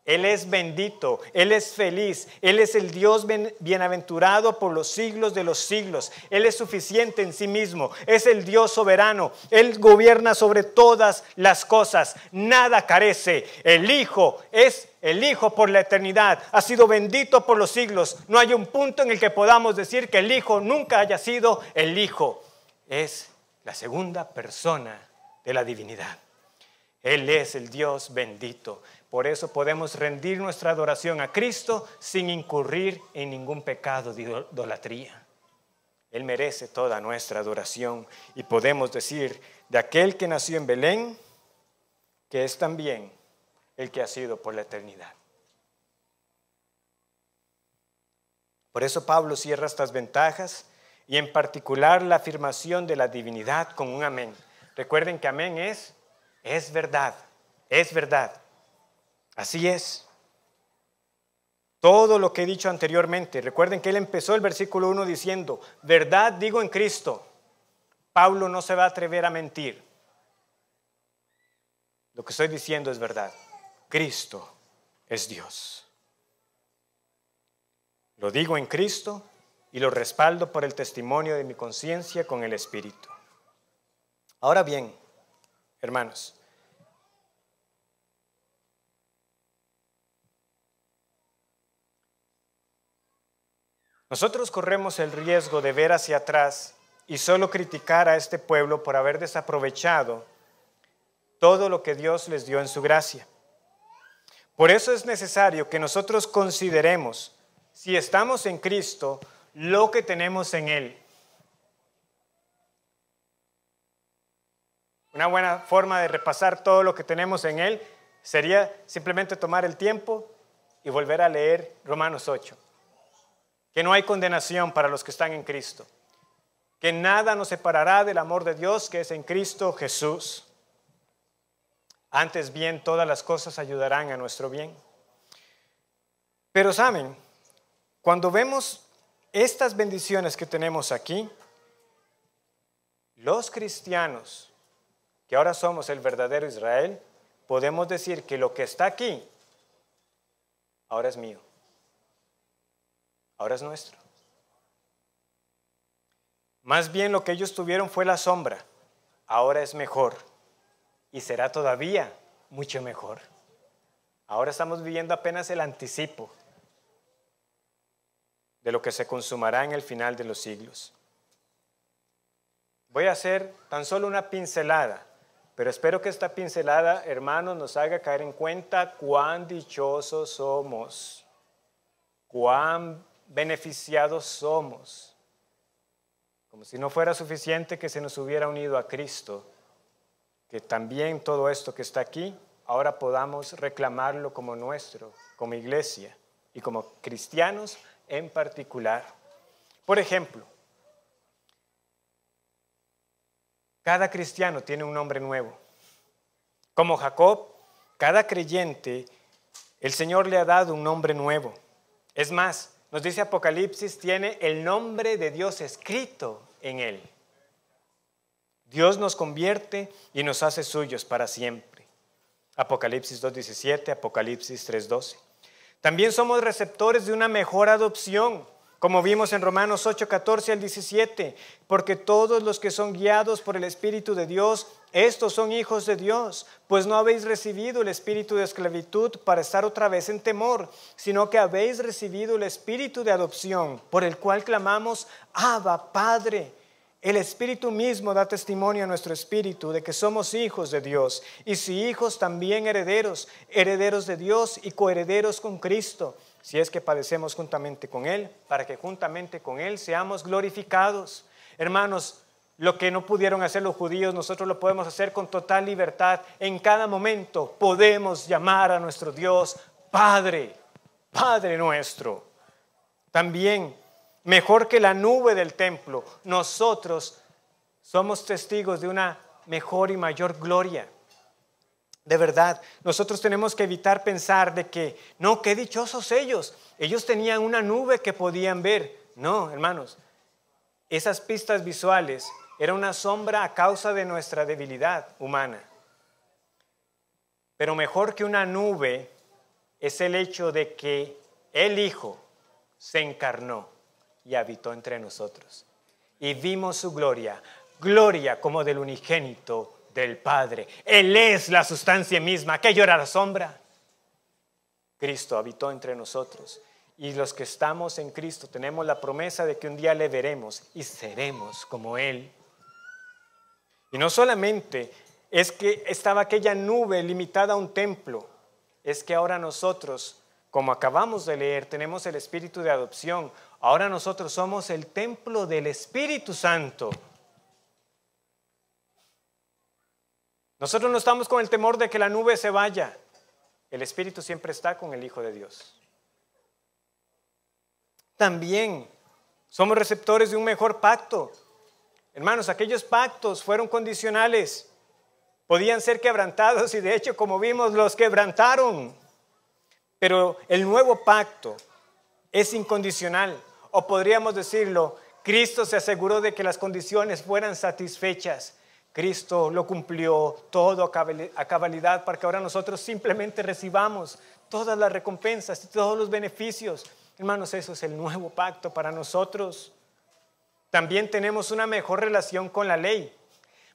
Él es bendito, Él es feliz, Él es el Dios bienaventurado por los siglos de los siglos. Él es suficiente en sí mismo, es el Dios soberano, Él gobierna sobre todas las cosas, nada carece. El Hijo es el Hijo por la eternidad, ha sido bendito por los siglos. No hay un punto en el que podamos decir que el Hijo nunca haya sido el Hijo. Es la segunda persona de la divinidad. Él es el Dios bendito. Por eso podemos rendir nuestra adoración a Cristo sin incurrir en ningún pecado de idolatría. Él merece toda nuestra adoración y podemos decir de aquel que nació en Belén, que es también el que ha sido por la eternidad. Por eso Pablo cierra estas ventajas y en particular la afirmación de la divinidad con un amén. Recuerden que amén es verdad, es verdad. Así es. Todo lo que he dicho anteriormente, recuerden que él empezó el versículo 1 diciendo, verdad digo en Cristo. Pablo no se va a atrever a mentir. Lo que estoy diciendo es verdad. Cristo es Dios. Lo digo en Cristo y lo respaldo por el testimonio de mi conciencia con el Espíritu. Ahora bien, hermanos, nosotros corremos el riesgo de ver hacia atrás y solo criticar a este pueblo por haber desaprovechado todo lo que Dios les dio en su gracia. Por eso es necesario que nosotros consideremos, si estamos en Cristo, lo que tenemos en Él. Una buena forma de repasar todo lo que tenemos en Él sería simplemente tomar el tiempo y volver a leer Romanos 8. Que no hay condenación para los que están en Cristo, que nada nos separará del amor de Dios que es en Cristo Jesús. Antes bien, todas las cosas ayudarán a nuestro bien. Pero saben, cuando vemos estas bendiciones que tenemos aquí, los cristianos, que ahora somos el verdadero Israel, podemos decir que lo que está aquí, ahora es mío, ahora es nuestro. Más bien lo que ellos tuvieron fue la sombra, ahora es mejor y será todavía mucho mejor. Ahora estamos viviendo apenas el anticipo de lo que se consumará en el final de los siglos. Voy a hacer tan solo una pincelada, pero espero que esta pincelada, hermanos, nos haga caer en cuenta cuán dichosos somos, cuán beneficiados somos. Como si no fuera suficiente que se nos hubiera unido a Cristo, que también todo esto que está aquí, ahora podamos reclamarlo como nuestro, como iglesia y como cristianos en particular. Por ejemplo, cada cristiano tiene un nombre nuevo. Como Jacob, cada creyente, el Señor le ha dado un nombre nuevo. Es más, nos dice Apocalipsis, tiene el nombre de Dios escrito en él. Dios nos convierte y nos hace suyos para siempre. Apocalipsis 2:17, Apocalipsis 3:12. También somos receptores de una mejor adopción, como vimos en Romanos 8:14 al 17, porque todos los que son guiados por el Espíritu de Dios, estos son hijos de Dios, pues no habéis recibido el espíritu de esclavitud para estar otra vez en temor, sino que habéis recibido el espíritu de adopción, por el cual clamamos, Abba, Padre. El Espíritu mismo da testimonio a nuestro espíritu de que somos hijos de Dios, y si hijos también herederos, herederos de Dios y coherederos con Cristo, si es que padecemos juntamente con Él, para que juntamente con Él seamos glorificados. Hermanos, lo que no pudieron hacer los judíos, nosotros lo podemos hacer con total libertad. En cada momento podemos llamar a nuestro Dios Padre, Padre nuestro. También, mejor que la nube del templo, nosotros somos testigos de una mejor y mayor gloria. De verdad, nosotros tenemos que evitar pensar de que, no, qué dichosos ellos tenían una nube que podían ver. No, hermanos, esas pistas visuales eran una sombra a causa de nuestra debilidad humana. Pero mejor que una nube es el hecho de que el Hijo se encarnó y habitó entre nosotros. Y vimos su gloria, gloria como del unigénito del Padre. Él es la sustancia misma. ¿Aquello era la sombra? Cristo habitó entre nosotros. Y los que estamos en Cristo tenemos la promesa de que un día le veremos y seremos como Él. Y no solamente es que estaba aquella nube limitada a un templo, es que ahora nosotros, como acabamos de leer, tenemos el espíritu de adopción. Ahora nosotros somos el templo del Espíritu Santo. Nosotros no estamos con el temor de que la nube se vaya. El Espíritu siempre está con el Hijo de Dios. También somos receptores de un mejor pacto. Hermanos, aquellos pactos fueron condicionales. Podían ser quebrantados y de hecho, como vimos, los quebrantaron. Pero el nuevo pacto es incondicional. O podríamos decirlo, Cristo se aseguró de que las condiciones fueran satisfechas. Cristo lo cumplió todo a cabalidad para que ahora nosotros simplemente recibamos todas las recompensas y todos los beneficios. Hermanos, eso es el nuevo pacto para nosotros. También tenemos una mejor relación con la ley,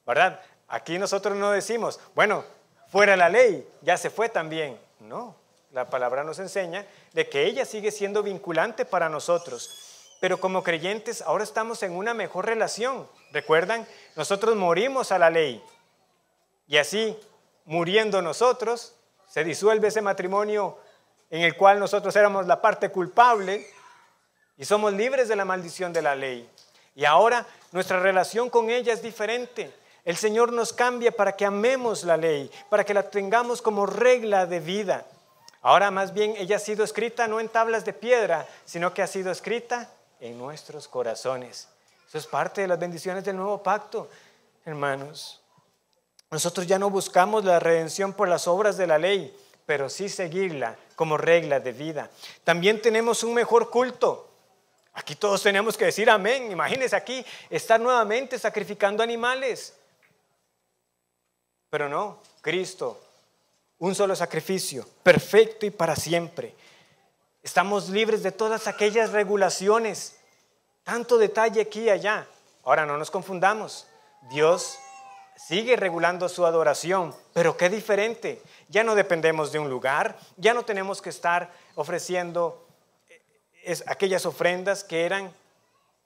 ¿verdad? Aquí nosotros no decimos, bueno, fuera la ley, ya se fue también. No, la palabra nos enseña de que ella sigue siendo vinculante para nosotros. Pero como creyentes ahora estamos en una mejor relación. ¿Recuerdan? Nosotros morimos a la ley. Y así, muriendo nosotros, se disuelve ese matrimonio en el cual nosotros éramos la parte culpable y somos libres de la maldición de la ley. Y ahora nuestra relación con ella es diferente. El Señor nos cambia para que amemos la ley, para que la tengamos como regla de vida. Ahora más bien ella ha sido escrita no en tablas de piedra, sino que ha sido escrita en nuestros corazones. Eso es parte de las bendiciones del nuevo pacto, hermanos. Nosotros ya no buscamos la redención por las obras de la ley, pero sí seguirla como regla de vida. También tenemos un mejor culto. Aquí todos tenemos que decir amén. Imagínense aquí estar nuevamente sacrificando animales. Pero no, Cristo, un solo sacrificio, perfecto y para siempre. Estamos libres de todas aquellas regulaciones, tanto detalle aquí y allá. Ahora no nos confundamos, Dios sigue regulando su adoración, pero qué diferente. Ya no dependemos de un lugar, ya no tenemos que estar ofreciendo aquellas ofrendas que eran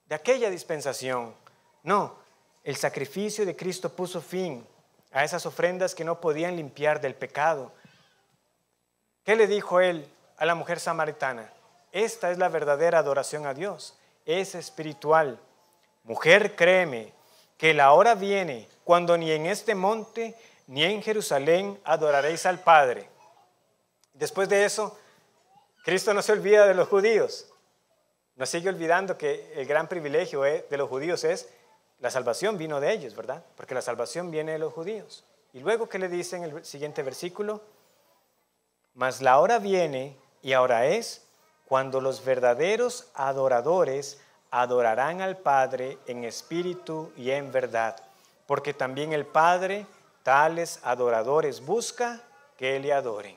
de aquella dispensación. No, el sacrificio de Cristo puso fin a esas ofrendas que no podían limpiar del pecado. ¿Qué le dijo él a la mujer samaritana? Esta es la verdadera adoración a Dios, es espiritual. Mujer, créeme que la hora viene cuando ni en este monte ni en Jerusalén adoraréis al Padre. Después de eso, Cristo no se olvida de los judíos. No sigue olvidando que el gran privilegio de los judíos es la salvación vino de ellos, ¿verdad? Porque la salvación viene de los judíos. Y luego, ¿qué le dice en el siguiente versículo? Mas la hora viene y ahora es cuando los verdaderos adoradores adorarán al Padre en espíritu y en verdad, porque también el Padre tales adoradores busca que le adoren.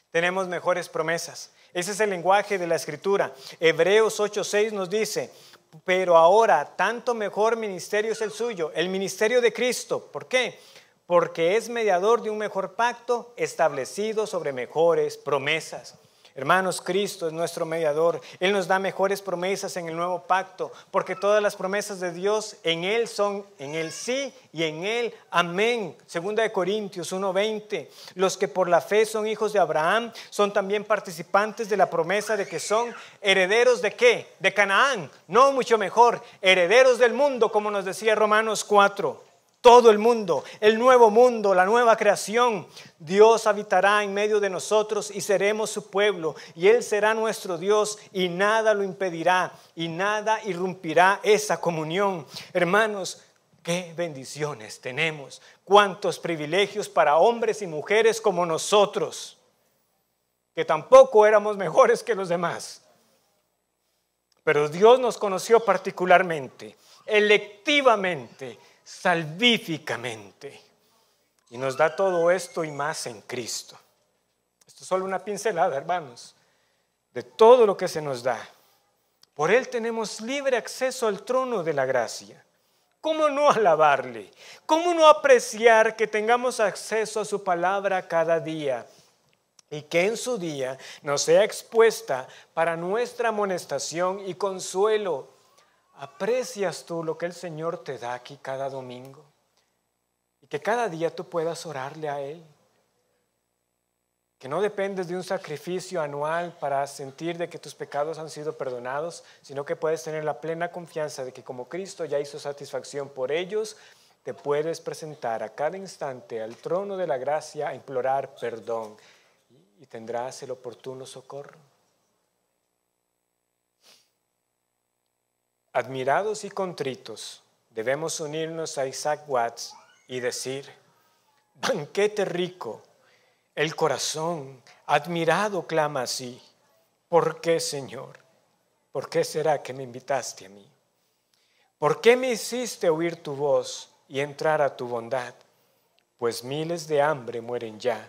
Tenemos mejores promesas. Ese es el lenguaje de la Escritura. Hebreos 8:6 nos dice, pero ahora tanto mejor ministerio es el suyo, el ministerio de Cristo. ¿Por qué? Porque es mediador de un mejor pacto establecido sobre mejores promesas. Hermanos, Cristo es nuestro mediador. Él nos da mejores promesas en el nuevo pacto, porque todas las promesas de Dios en Él son en Él sí y en Él amén. 2 Corintios 1:20. Los que por la fe son hijos de Abraham son también participantes de la promesa de que son herederos ¿de qué? De Canaán. No, mucho mejor, herederos del mundo, como nos decía Romanos 4. Todo el mundo, el nuevo mundo, la nueva creación. Dios habitará en medio de nosotros y seremos su pueblo. Y Él será nuestro Dios y nada lo impedirá y nada irrumpirá esa comunión. Hermanos, qué bendiciones tenemos. Cuántos privilegios para hombres y mujeres como nosotros, que tampoco éramos mejores que los demás. Pero Dios nos conoció particularmente, electivamente, salvíficamente, y nos da todo esto y más en Cristo. Esto es solo una pincelada, hermanos, de todo lo que se nos da. Por Él tenemos libre acceso al trono de la gracia. ¿Cómo no alabarle? ¿Cómo no apreciar que tengamos acceso a su palabra cada día y que en su día nos sea expuesta para nuestra amonestación y consuelo? ¿Aprecias tú lo que el Señor te da aquí cada domingo? Y que cada día tú puedas orarle a Él. Que no dependes de un sacrificio anual para sentir de que tus pecados han sido perdonados, sino que puedes tener la plena confianza de que como Cristo ya hizo satisfacción por ellos, te puedes presentar a cada instante al trono de la gracia a implorar perdón y tendrás el oportuno socorro. Admirados y contritos, debemos unirnos a Isaac Watts y decir, banquete rico, el corazón admirado clama así, ¿por qué, Señor? ¿Por qué será que me invitaste a mí? ¿Por qué me hiciste oír tu voz y entrar a tu bondad? Pues miles de hambre mueren ya,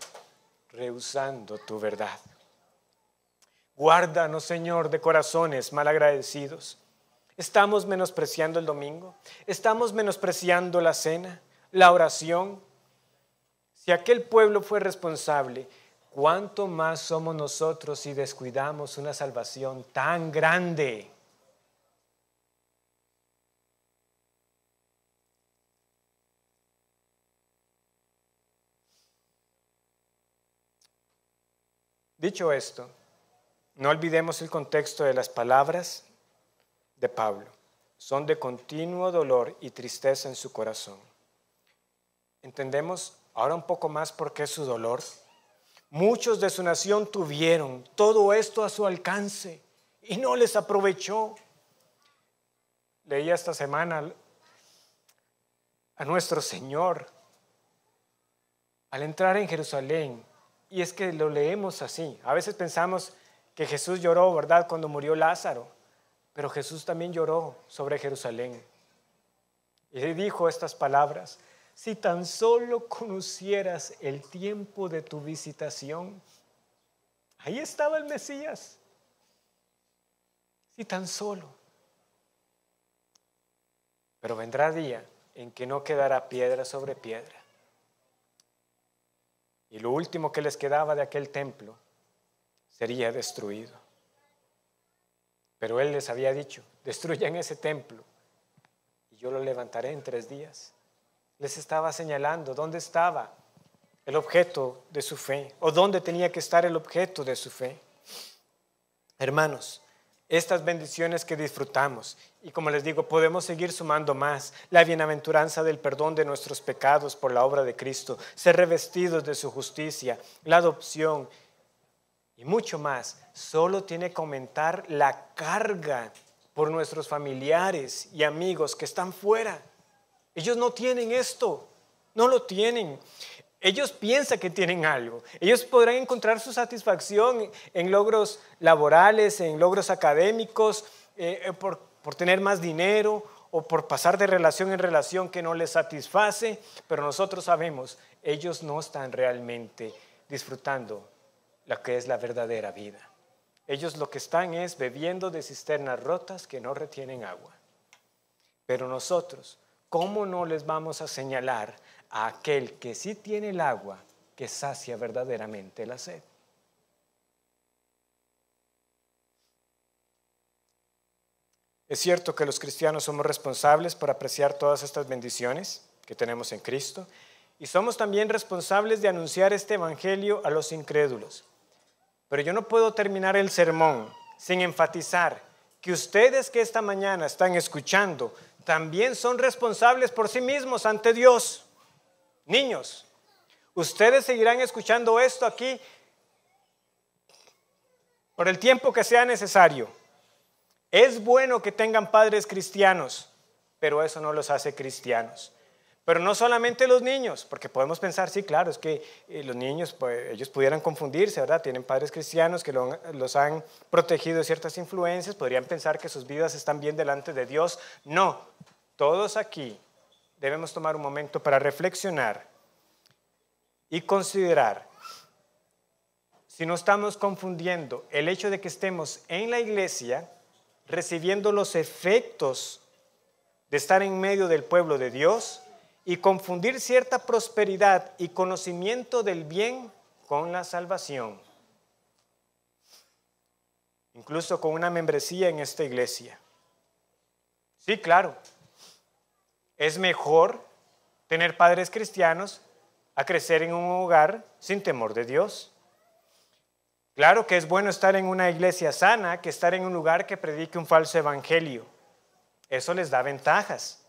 rehusando tu verdad. Guárdanos, Señor, de corazones malagradecidos. ¿Estamos menospreciando el domingo? ¿Estamos menospreciando la cena, la oración? Si aquel pueblo fue responsable, ¿cuánto más somos nosotros si descuidamos una salvación tan grande? Dicho esto, no olvidemos el contexto de las palabras de Pablo. Son de continuo dolor y tristeza en su corazón. ¿Entendemos ahora un poco más por qué su dolor? Muchos de su nación tuvieron todo esto a su alcance y no les aprovechó. Leí esta semana a nuestro Señor al entrar en Jerusalén, y es que lo leemos así. A veces pensamos que Jesús lloró, ¿verdad?, cuando murió Lázaro, pero Jesús también lloró sobre Jerusalén. Y dijo estas palabras: si tan solo conocieras el tiempo de tu visitación. Ahí estaba el Mesías. Si tan solo. Pero vendrá día en que no quedará piedra sobre piedra. Y lo último que les quedaba de aquel templo sería destruido. Pero Él les había dicho, destruyan ese templo y yo lo levantaré en 3 días. Les estaba señalando dónde estaba el objeto de su fe, o dónde tenía que estar el objeto de su fe. Hermanos, estas bendiciones que disfrutamos, y como les digo, podemos seguir sumando más: la bienaventuranza del perdón de nuestros pecados por la obra de Cristo, ser revestidos de su justicia, la adopción y mucho más, solo tiene que aumentar la carga por nuestros familiares y amigos que están fuera. Ellos no tienen esto, no lo tienen. Ellos piensan que tienen algo. Ellos podrán encontrar su satisfacción en logros laborales, en logros académicos, por tener más dinero o por pasar de relación en relación que no les satisface. Pero nosotros sabemos, ellos no están realmente disfrutando lo que es la verdadera vida. Ellos lo que están es bebiendo de cisternas rotas que no retienen agua. Pero nosotros, ¿cómo no les vamos a señalar a aquel que sí tiene el agua que sacia verdaderamente la sed? Es cierto que los cristianos somos responsables por apreciar todas estas bendiciones que tenemos en Cristo, y somos también responsables de anunciar este evangelio a los incrédulos. Pero yo no puedo terminar el sermón sin enfatizar que ustedes que esta mañana están escuchando también son responsables por sí mismos ante Dios. Niños, ustedes seguirán escuchando esto aquí por el tiempo que sea necesario. Es bueno que tengan padres cristianos, pero eso no los hace cristianos. Pero no solamente los niños, porque podemos pensar, sí, claro, es que los niños, pues, ellos pudieran confundirse, ¿verdad? Tienen padres cristianos que los han protegido de ciertas influencias, podrían pensar que sus vidas están bien delante de Dios. No, todos aquí debemos tomar un momento para reflexionar y considerar si no estamos confundiendo el hecho de que estemos en la iglesia recibiendo los efectos de estar en medio del pueblo de Dios, y confundir cierta prosperidad y conocimiento del bien con la salvación, incluso con una membresía en esta iglesia. Sí, claro, es mejor tener padres cristianos a crecer en un hogar sin temor de Dios. Claro que es bueno estar en una iglesia sana que estar en un lugar que predique un falso evangelio. Eso les da ventajas,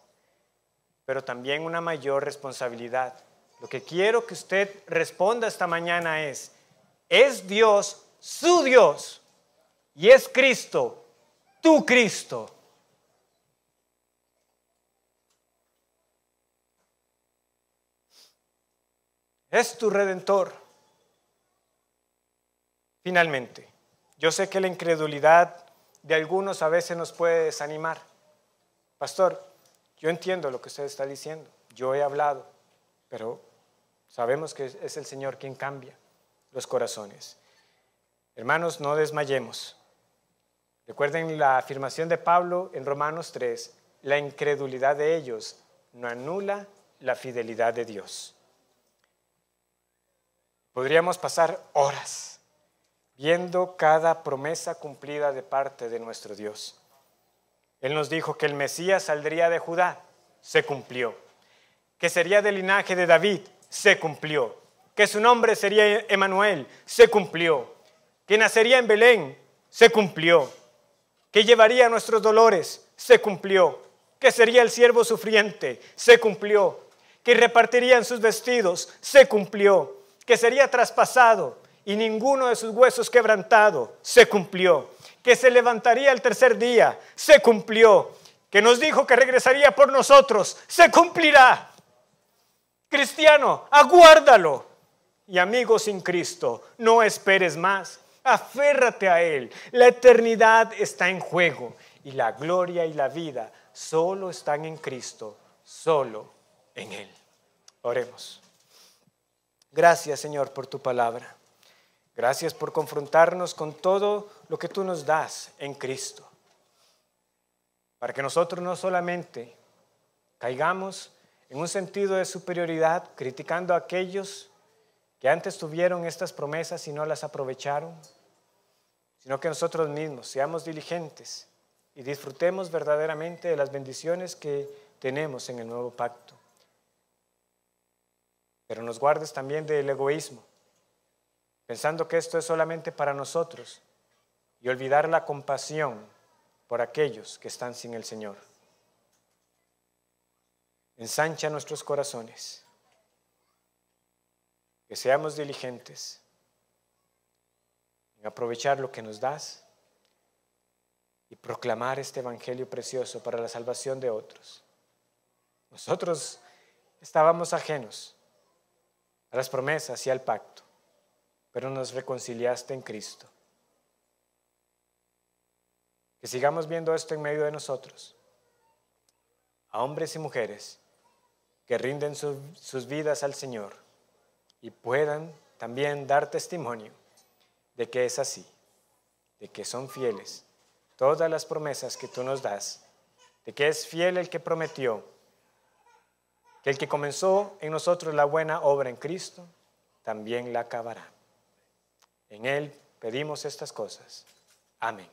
pero también una mayor responsabilidad. Lo que quiero que usted responda esta mañana ¿es Dios su Dios y es Cristo tu Cristo? ¿Es tu Redentor? Finalmente, yo sé que la incredulidad de algunos a veces nos puede desanimar. Pastor, yo entiendo lo que usted está diciendo, yo he hablado, pero sabemos que es el Señor quien cambia los corazones. Hermanos, no desmayemos. Recuerden la afirmación de Pablo en Romanos 3, la incredulidad de ellos no anula la fidelidad de Dios. Podríamos pasar horas viendo cada promesa cumplida de parte de nuestro Dios. Él nos dijo que el Mesías saldría de Judá, se cumplió. Que sería del linaje de David, se cumplió. Que su nombre sería Emmanuel, se cumplió. Que nacería en Belén, se cumplió. Que llevaría nuestros dolores, se cumplió. Que sería el siervo sufriente, se cumplió. Que repartirían sus vestidos, se cumplió. Que sería traspasado y ninguno de sus huesos quebrantado, se cumplió. Que se levantaría el tercer día, se cumplió. Que nos dijo que regresaría por nosotros, se cumplirá. Cristiano, aguárdalo. Y amigo sin Cristo, no esperes más. Aférrate a Él. La eternidad está en juego y la gloria y la vida solo están en Cristo, solo en Él. Oremos. Gracias, Señor, por tu palabra. Gracias por confrontarnos con todo lo que tú nos das en Cristo, para que nosotros no solamente caigamos en un sentido de superioridad, criticando a aquellos que antes tuvieron estas promesas y no las aprovecharon, sino que nosotros mismos seamos diligentes y disfrutemos verdaderamente de las bendiciones que tenemos en el nuevo pacto. Pero nos guardes también del egoísmo, pensando que esto es solamente para nosotros, y olvidar la compasión por aquellos que están sin el Señor. Ensancha nuestros corazones, que seamos diligentes en aprovechar lo que nos das y proclamar este evangelio precioso para la salvación de otros. Nosotros estábamos ajenos a las promesas y al pacto, pero nos reconciliaste en Cristo. Que sigamos viendo esto en medio de nosotros, a hombres y mujeres que rinden sus vidas al Señor y puedan también dar testimonio de que es así, de que son fieles todas las promesas que tú nos das, de que es fiel el que prometió, que el que comenzó en nosotros la buena obra en Cristo, también la acabará. En Él pedimos estas cosas. Amén.